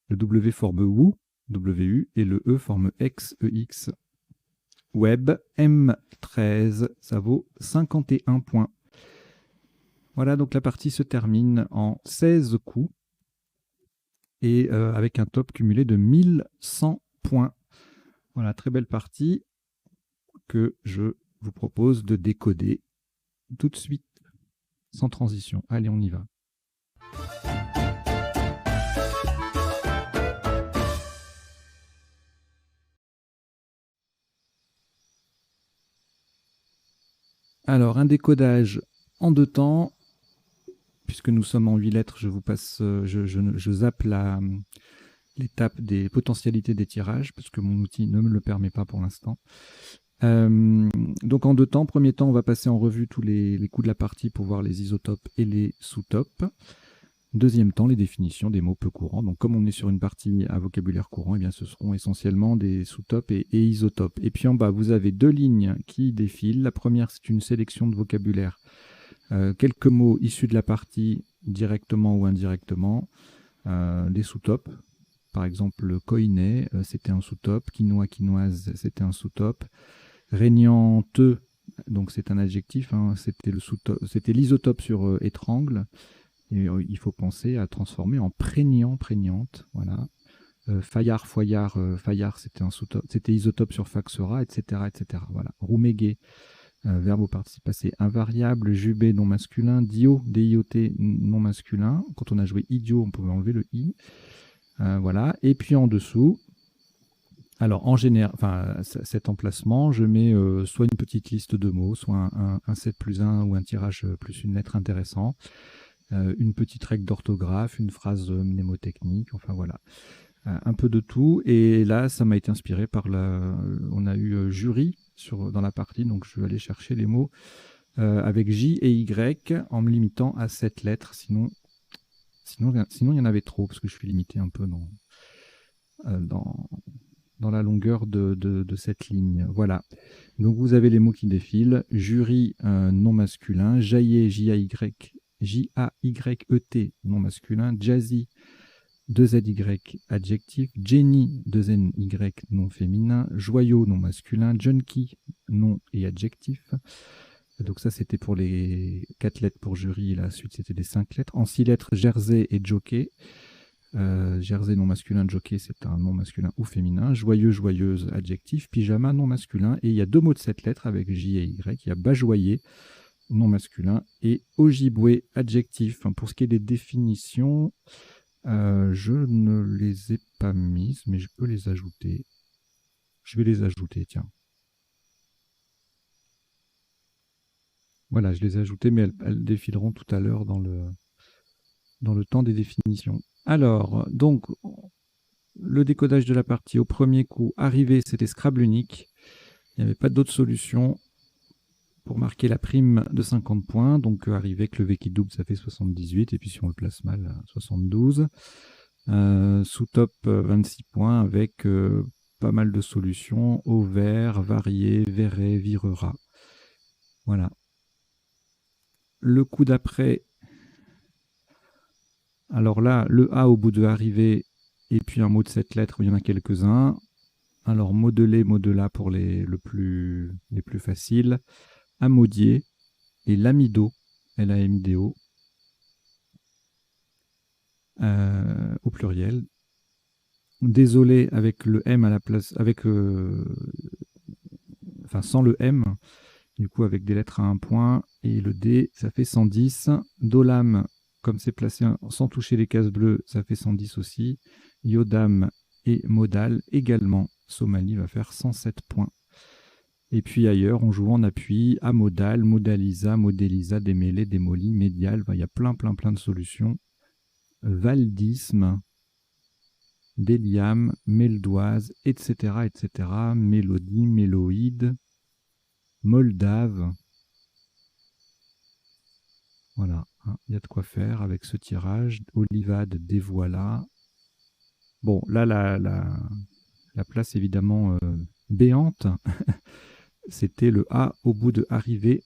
Le W forme WU, W-U, et le E forme X, E-X. Web, M13, ça vaut 51 points. Voilà, donc la partie se termine en 16 coups et avec un top cumulé de 1100 points. Voilà, très belle partie que je vous propose de décoder tout de suite, sans transition. Allez, on y va. Alors, un décodage en 2 temps. Puisque nous sommes en 8 lettres, je vous passe, je zappe l'étape des potentialités des tirages, parce que mon outil ne me le permet pas pour l'instant. Donc en 2 temps. Premier temps, on va passer en revue tous les coups de la partie pour voir les isotopes et les sous-topes. Deuxième temps, les définitions des mots peu courants. Donc comme on est sur une partie à vocabulaire courant, eh bien, ce seront essentiellement des sous-topes et isotopes. Et puis en bas, vous avez 2 lignes qui défilent. La première, c'est une sélection de vocabulaire. Quelques mots issus de la partie directement ou indirectement. Des sous-topes. Par exemple, koiné, c'était un sous-top. Quinoa, quinoise, c'était un sous-top. Régnanteux, donc c'est un adjectif, hein, c'était l'isotope sur étrangle. Et il faut penser à transformer en prégnant, prégnante. Voilà. Fayard, foyard, Fayard, c'était isotope sur faxera, etc., etc. Voilà. Roumégué, verbe au participe passé invariable. Jubé, non masculin. Dio, D-I-O-T, non masculin. Quand on a joué idiot, on pouvait enlever le i. Voilà. Et puis en dessous, alors en général, cet emplacement, je mets soit une petite liste de mots, soit un 7 plus 1 ou un tirage plus une lettre intéressant. Une petite règle d'orthographe, une phrase mnémotechnique, enfin voilà. Un peu de tout. Et là, ça m'a été inspiré par on a eu jury dans la partie, donc je vais aller chercher les mots avec J et Y en me limitant à 7 lettres. Sinon, il y en avait trop, parce que je suis limité un peu dans la longueur de cette ligne. Voilà. Donc vous avez les mots qui défilent. Jury, non masculin. Jaillet, J-A-Y-E-T, non masculin. Jazzy, 2ZY, adjectif. Jenny, 2NY, non féminin. Joyau, non masculin. Junkie, nom et adjectif. Donc ça, c'était pour les 4 lettres pour jury. Et la suite, c'était les 5 lettres. En 6 lettres, Jersey et Jockey. Jersey, non masculin. Jockey, c'est un nom masculin ou féminin. Joyeux, joyeuse, adjectif. Pyjama, non masculin. Et il y a 2 mots de 7 lettres avec J et Y. Il y a bajoyer, non masculin, et ojibwe, adjectif. Pour ce qui est des définitions, je ne les ai pas mises, mais je peux les ajouter. Je vais les ajouter, tiens. Voilà, je les ai ajoutées, mais elles défileront tout à l'heure dans le temps des définitions. Alors, donc, le décodage de la partie, au premier coup, arrivé, c'était Scrabble unique. Il n'y avait pas d'autre solution pour marquer la prime de 50 points. Donc, arrivé avec le V qui double, ça fait 78. Et puis, si on le place mal, 72. Sous-top, 26 points avec pas mal de solutions. Au vert, varié, verrait, virera. Voilà. Le coup d'après, alors là, le A au bout de arrivé, et puis un mot de 7 lettres, il y en a quelques-uns. Alors, modeler, modela pour les plus faciles. Amodier et l'amido, L-A-M-I-D-O, au pluriel. Désolé avec le M à la place, sans le M, du coup avec des lettres à un point, et le D, ça fait 110. Dolam, comme c'est placé sans toucher les cases bleues, ça fait 110 aussi. Yodam et modal également. Somalie va faire 107 points. Et puis ailleurs, on joue en appui, amodal, modalisa, modélisa, démêlé, démoli, médial. Il y a plein de solutions. Valdisme, déliam, meldoise, etc., etc. Mélodie, méloïde, moldave. Voilà, il y a de quoi faire avec ce tirage. Olivade, dévoila. Bon, là, la place évidemment béante, c'était le A au bout de arrivé,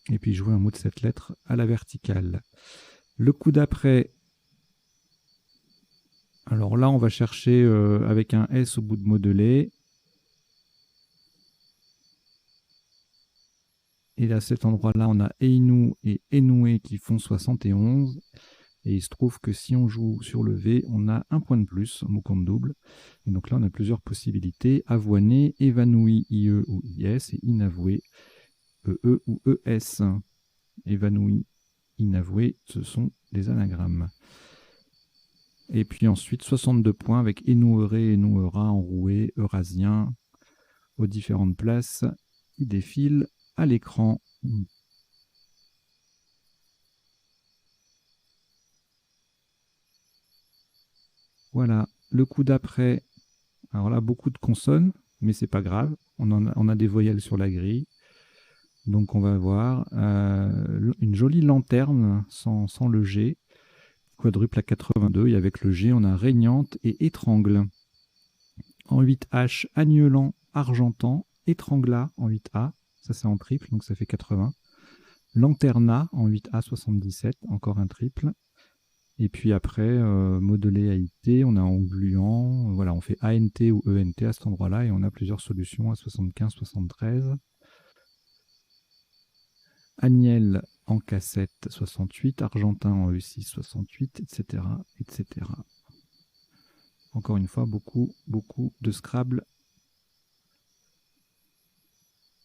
et puis jouer un mot de cette lettre à la verticale. Le coup d'après, alors là, on va chercher avec un S au bout de modelé. Et à cet endroit-là, on a Einou et Enoué qui font 71. Et il se trouve que si on joue sur le V, on a un point de plus, mot compte double. Et donc là, on a plusieurs possibilités. Avoiné, évanoui, IE ou IS, et inavoué, EE ou ES. Évanoui, inavoué, ce sont des anagrammes. Et puis ensuite, 62 points avec Enoueré, Enouera, Enroué, Eurasien, aux différentes places qui défilent à l'écran. Voilà, le coup d'après. Alors là, beaucoup de consonnes, mais c'est pas grave. On a des voyelles sur la grille. Donc on va voir une jolie lanterne sans le G. Quadruple à 82. Et avec le G, on a régnante et étrangle. En 8H, agnelant, argentant, étrangla en 8A. Ça, c'est en triple, donc ça fait 80. Lanterna en 8A, 77. Encore un triple. Et puis après, modelé AIT, on a engluant, voilà, on fait ANT ou ENT à cet endroit-là, et on a plusieurs solutions à 75, 73. Agnel en K7 68, Argentin en E6 68, etc., etc. Encore une fois, beaucoup de Scrabble.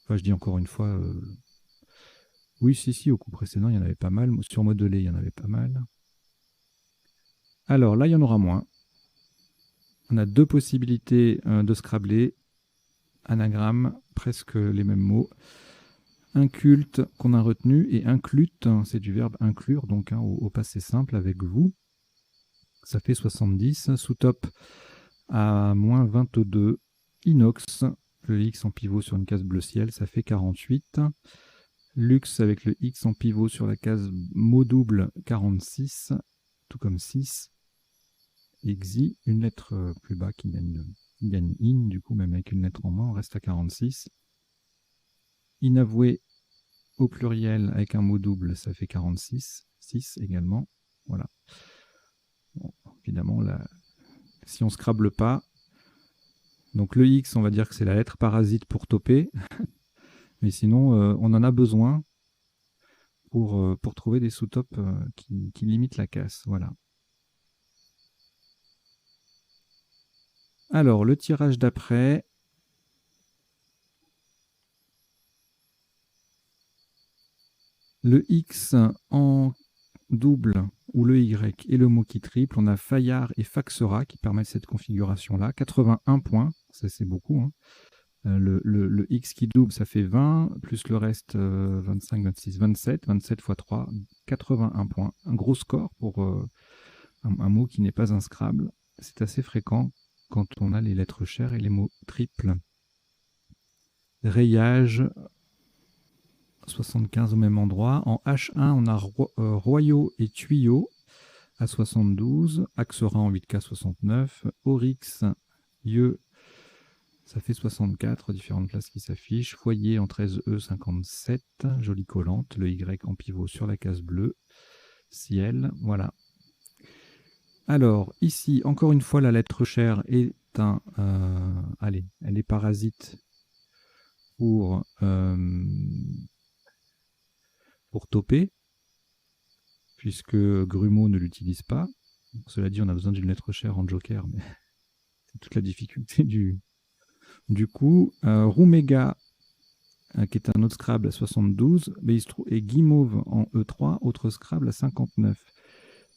Enfin, je dis encore une fois, oui, si, au coup précédent, il y en avait pas mal. Sur modelé, il y en avait pas mal. Alors là, il y en aura moins. On a deux possibilités de Scrabbler. Anagramme, presque les mêmes mots. Inculte qu'on a retenu et inclute, c'est du verbe inclure, donc au passé simple avec vous. Ça fait 70. Sous-top à moins 22. Inox, le X en pivot sur une case bleu ciel, ça fait 48. Lux avec le X en pivot sur la case mot double, 46, tout comme 6. Exi, une lettre plus bas qui gagne in, du coup même avec une lettre en moins, on reste à 46. Inavoué au pluriel avec un mot double, ça fait 46, 6 également. Voilà. Bon, évidemment, là, si on ne scrable pas, donc le X, on va dire que c'est la lettre parasite pour toper, mais sinon, on en a besoin pour trouver des sous-tops qui limitent la casse. Voilà. Alors, le tirage d'après. Le X en double ou le Y et le mot qui triple, on a Fayard et Faxera qui permettent cette configuration-là. 81 points, ça c'est beaucoup. Hein. Le X qui double, ça fait 20, plus le reste 25, 26, 27. 27 x 3, 81 points. Un gros score pour un mot qui n'est pas un Scrabble. C'est assez fréquent quand on a les lettres chères et les mots triples. Rayage, 75 au même endroit. En H1, on a Royaux et Tuyaux à 72. Axera en 8K 69. Oryx, Yeux, ça fait 64. Différentes classes qui s'affichent. Foyer en 13E 57. Jolie collante. Le Y en pivot sur la case bleue. Ciel, voilà. Alors, ici, encore une fois, la lettre chère est un... allez, elle est parasite pour toper, puisque Grumeau ne l'utilise pas. Cela dit, on a besoin d'une lettre chère en joker, mais c'est toute la difficulté du coup. Rumega, qui est un autre Scrabble à 72, mais il se trouve, et Guimauve en E3, autre Scrabble à 59.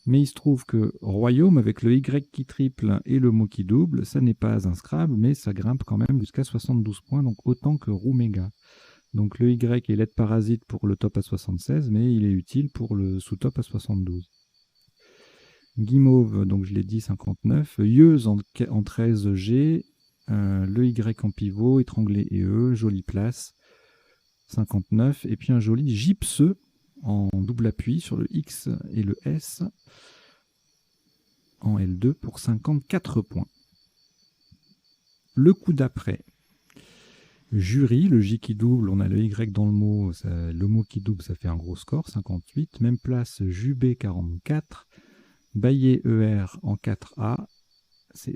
Mais il se trouve que Royaume, avec le Y qui triple et le mot qui double, ça n'est pas un Scrabble, mais ça grimpe quand même jusqu'à 72 points, donc autant que Rumega. Donc le Y est lettre parasite pour le top à 76, mais il est utile pour le sous-top à 72. Guimauve, donc je l'ai dit, 59. Yeuse en 13G. Le Y en pivot, étranglé et E, jolie place, 59. Et puis un joli gypseux en double appui sur le X et le S en L2 pour 54 points. Le coup d'après. Jury, le J qui double, on a le Y dans le mot qui double, ça fait un gros score, 58. Même place, Jubé, 44. Baillet ER en 4A, c'est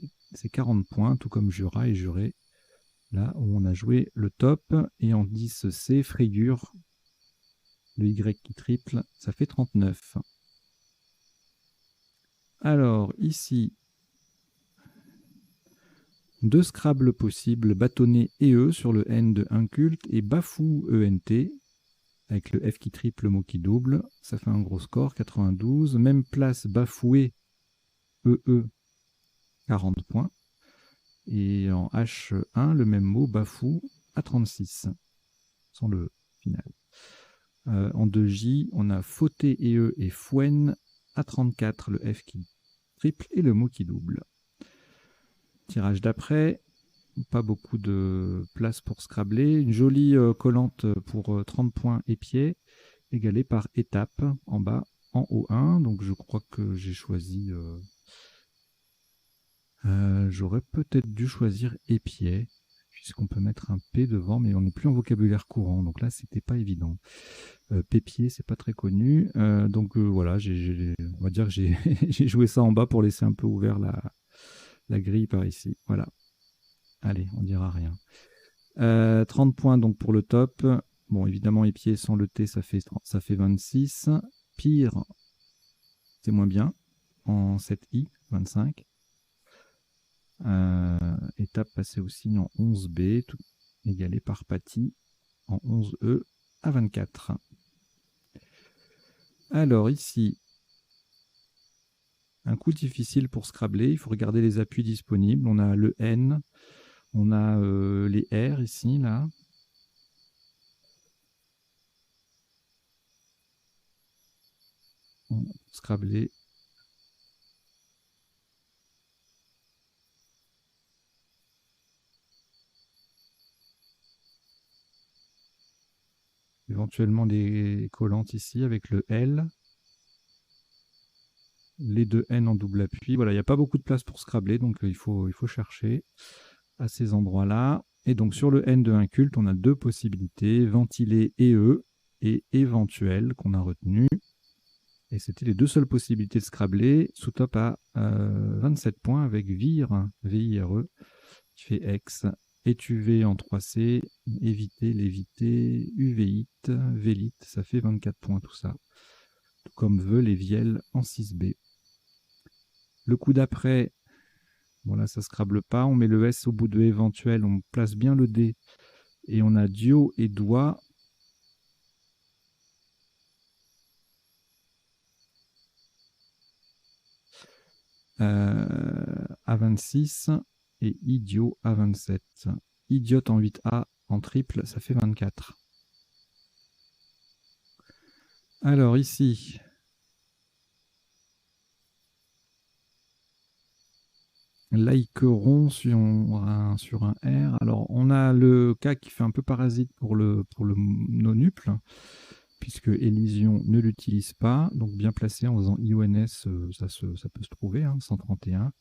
40 points, tout comme Jura et Juré, là où on a joué le top. Et en 10C, Frayure, le Y qui triple, ça fait 39. Alors, ici, deux Scrabble possibles, bâtonnet et E sur le N de Inculte et Bafou ENT, avec le F qui triple, le mot qui double, ça fait un gros score, 92. Même place, Bafoué EE, 40 points. Et en H1, le même mot, Bafou, à 36, sans le final. En 2J, on a Fauté et E et Fouen, à 34, le F qui triple et le mot qui double. Tirage d'après, pas beaucoup de place pour scrabler. Une jolie collante pour 30 points et pieds, égalée par étape en bas, en O1. Donc je crois que j'ai choisi... j'aurais peut-être dû choisir épied, puisqu'on peut mettre un P devant, mais on n'est plus en vocabulaire courant. Donc là, c'était pas évident. Pépier, c'est pas très connu. Donc voilà, on va dire que j'ai joué ça en bas pour laisser un peu ouvert la grille par ici. Voilà. Allez, on dira rien. 30 points donc pour le top. Bon, évidemment, épier sans le T, ça fait 26. Pire, c'est moins bien, en 7i, 25. Étape passée aussi en 11B, tout égalé par Paty en 11E à 24. Alors ici, un coup difficile pour Scrabble, il faut regarder les appuis disponibles. On a le N, on a les R ici, là. Scrabble. Éventuellement les collantes ici avec le L. Les deux N en double appui. Voilà, il n'y a pas beaucoup de place pour Scrabble, donc il faut chercher à ces endroits-là. Et donc sur le N de inculte, on a deux possibilités, ventiler et E et éventuel qu'on a retenu. Et c'était les deux seules possibilités de Scrabble. Sous-top à 27 points avec VIRE, V-I-R-E, qui fait X, étuver en 3C, éviter, léviter, uveit, vélite, ça fait 24 points tout ça. Tout comme veut les vielles en 6B. Le coup d'après, bon là ça ne Scrabble pas, on met le S au bout de éventuel, on place bien le D, et on a dio et doigt. À 26 et idiot à 27. Idiote en 8A en triple, ça fait 24. Alors ici, Laïqueron sur un R. Alors on a le cas qui fait un peu parasite pour le nonuple, puisque Élysion ne l'utilise pas, donc bien placé en faisant IONS, ça peut se trouver, hein, 131.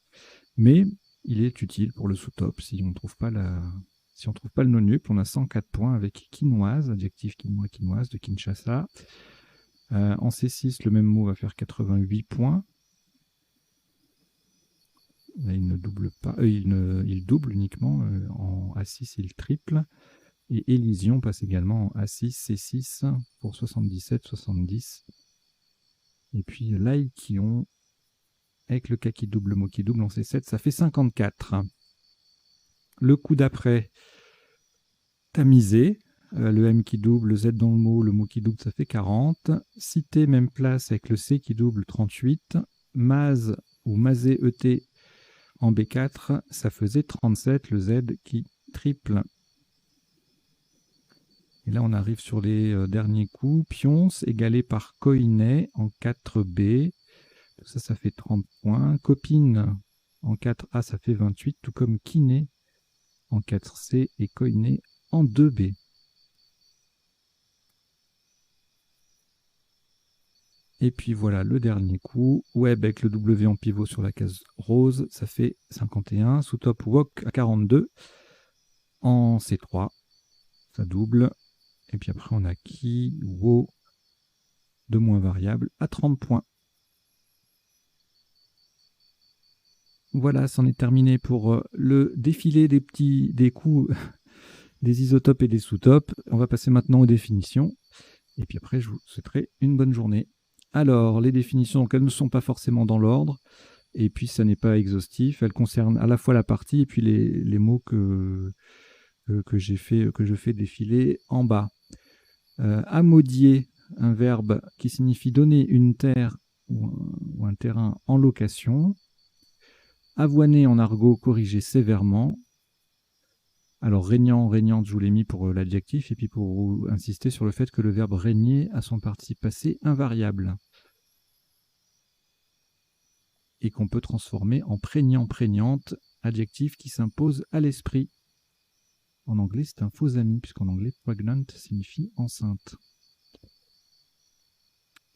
Mais il est utile pour le sous-top si on ne trouve pas le nonuple. On a 104 points avec quinoise, adjectif quinois, quinoise de Kinshasa. En C6, le même mot va faire 88 points. Là, il ne double pas, il double uniquement. En A6, il triple. Et Élysion passe également en A6, C6 pour 77, 70. Et puis Laïquion, avec le cas qui double, le mot qui double en C7, ça fait 54. Le coup d'après, tamisé, le M qui double, le Z dans le mot qui double, ça fait 40. Cité, même place avec le C qui double, 38. Maz ou Mazé ET en B4, ça faisait 37, le Z qui triple. Et là, on arrive sur les derniers coups. Pionce égalé par Coinet en 4B. Ça fait 30 points. Copine en 4A, ça fait 28, tout comme Kiné en 4C et Coinet en 2B. Et puis voilà le dernier coup. Web avec le W en pivot sur la case rose, ça fait 51. Sous-top Wok à 42. En C3, ça double. Et puis après, on a Ki, Wo, de moins variable à 30 points. Voilà, c'en est terminé pour le défilé des coups des isotopes et des sous-topes. On va passer maintenant aux définitions. Et puis après, je vous souhaiterai une bonne journée. Alors, les définitions, donc, elles ne sont pas forcément dans l'ordre. Et puis, ça n'est pas exhaustif. Elles concernent à la fois la partie et puis les mots que je fais défiler en bas. Amodier, un verbe qui signifie donner une terre ou un terrain en location. Avoiner en argot, corriger sévèrement. Alors régnant, régnante, je vous l'ai mis pour l'adjectif, et puis pour insister sur le fait que le verbe régner a son participe passé invariable. Et qu'on peut transformer en prégnant, prégnante, adjectif qui s'impose à l'esprit. En anglais, c'est un faux ami, puisqu'en anglais, pregnant signifie enceinte.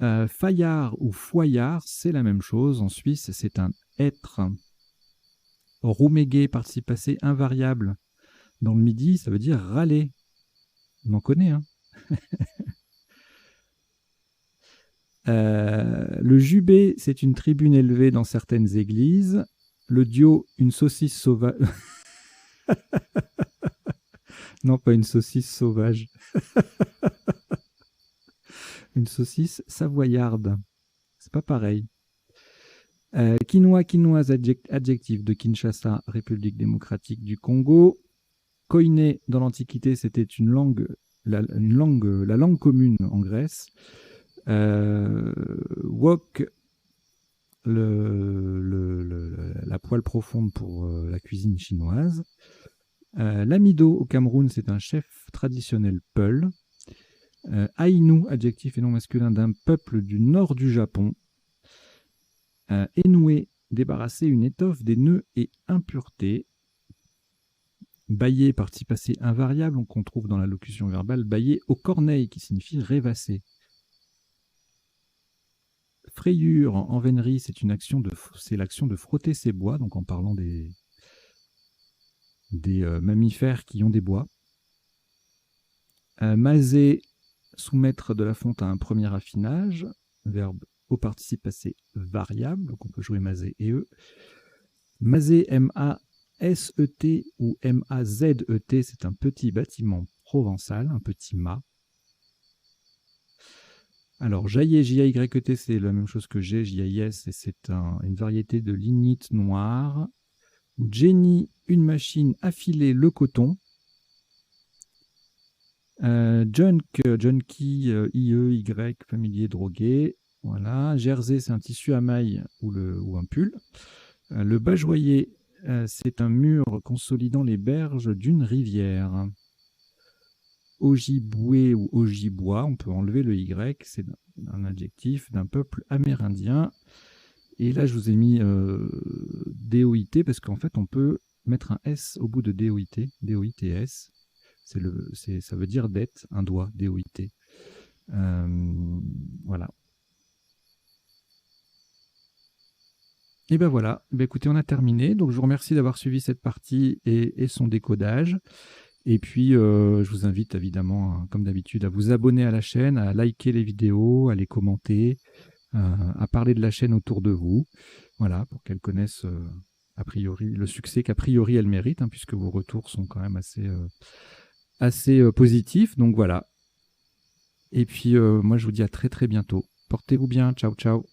Faillard ou foyard, c'est la même chose. En Suisse, c'est un être. Rouméguer, participe passé invariable. Dans le Midi, ça veut dire râler. On en connaît, hein. Le jubé, c'est une tribune élevée dans certaines églises. Le dio, une saucisse sauvage. Non, pas une saucisse sauvage. Une saucisse savoyarde. C'est pas pareil. Quinoa, quinoise, adjectif de Kinshasa, République démocratique du Congo. Koiné, dans l'Antiquité, c'était une langue, la langue commune en Grèce. Wok, la poêle profonde pour la cuisine chinoise. L'amido au Cameroun, c'est un chef traditionnel Peul. Ainu, adjectif et nom masculin d'un peuple du nord du Japon. Énouer, débarrasser une étoffe des nœuds et impuretés. Bailler, participe passé invariable, qu'on trouve dans la locution verbale. Bailler au corneille, qui signifie rêvasser. Frayure en vénerie, c'est l'action de frotter ses bois, donc en parlant des mammifères qui ont des bois. Maser, soumettre de la fonte à un premier affinage, verbe au participe passé variable, donc on peut jouer maser et eux. Maser, M-A-S-E-T ou M-A-Z-E-T, c'est un petit bâtiment provençal, un petit mât. Alors, jaillet, J-A-Y-E-T, c'est la même chose que G, J-A-I-S, et c'est une variété de lignite noire. Jenny, une machine affilée le coton. Junk, junkie, IE, Y, familier, drogué. Voilà. Jersey, c'est un tissu à mailles ou un pull. Le bajoyer, c'est un mur consolidant les berges d'une rivière. Ojibwe ou Ojibwa, on peut enlever le Y, c'est un adjectif d'un peuple amérindien. Et là, je vous ai mis DOIT parce qu'en fait, on peut mettre un S au bout de DOIT, DOITS. Ça veut dire dette, un doigt, DOIT. Voilà. Et ben voilà, écoutez, on a terminé. Donc je vous remercie d'avoir suivi cette partie et son décodage. Et puis, je vous invite évidemment, comme d'habitude, à vous abonner à la chaîne, à liker les vidéos, à les commenter, à parler de la chaîne autour de vous. Voilà, pour qu'elle connaisse a priori le succès qu'a priori elle mérite, hein, puisque vos retours sont quand même assez positifs. Donc voilà. Et puis, moi, je vous dis à très très bientôt. Portez-vous bien. Ciao, ciao.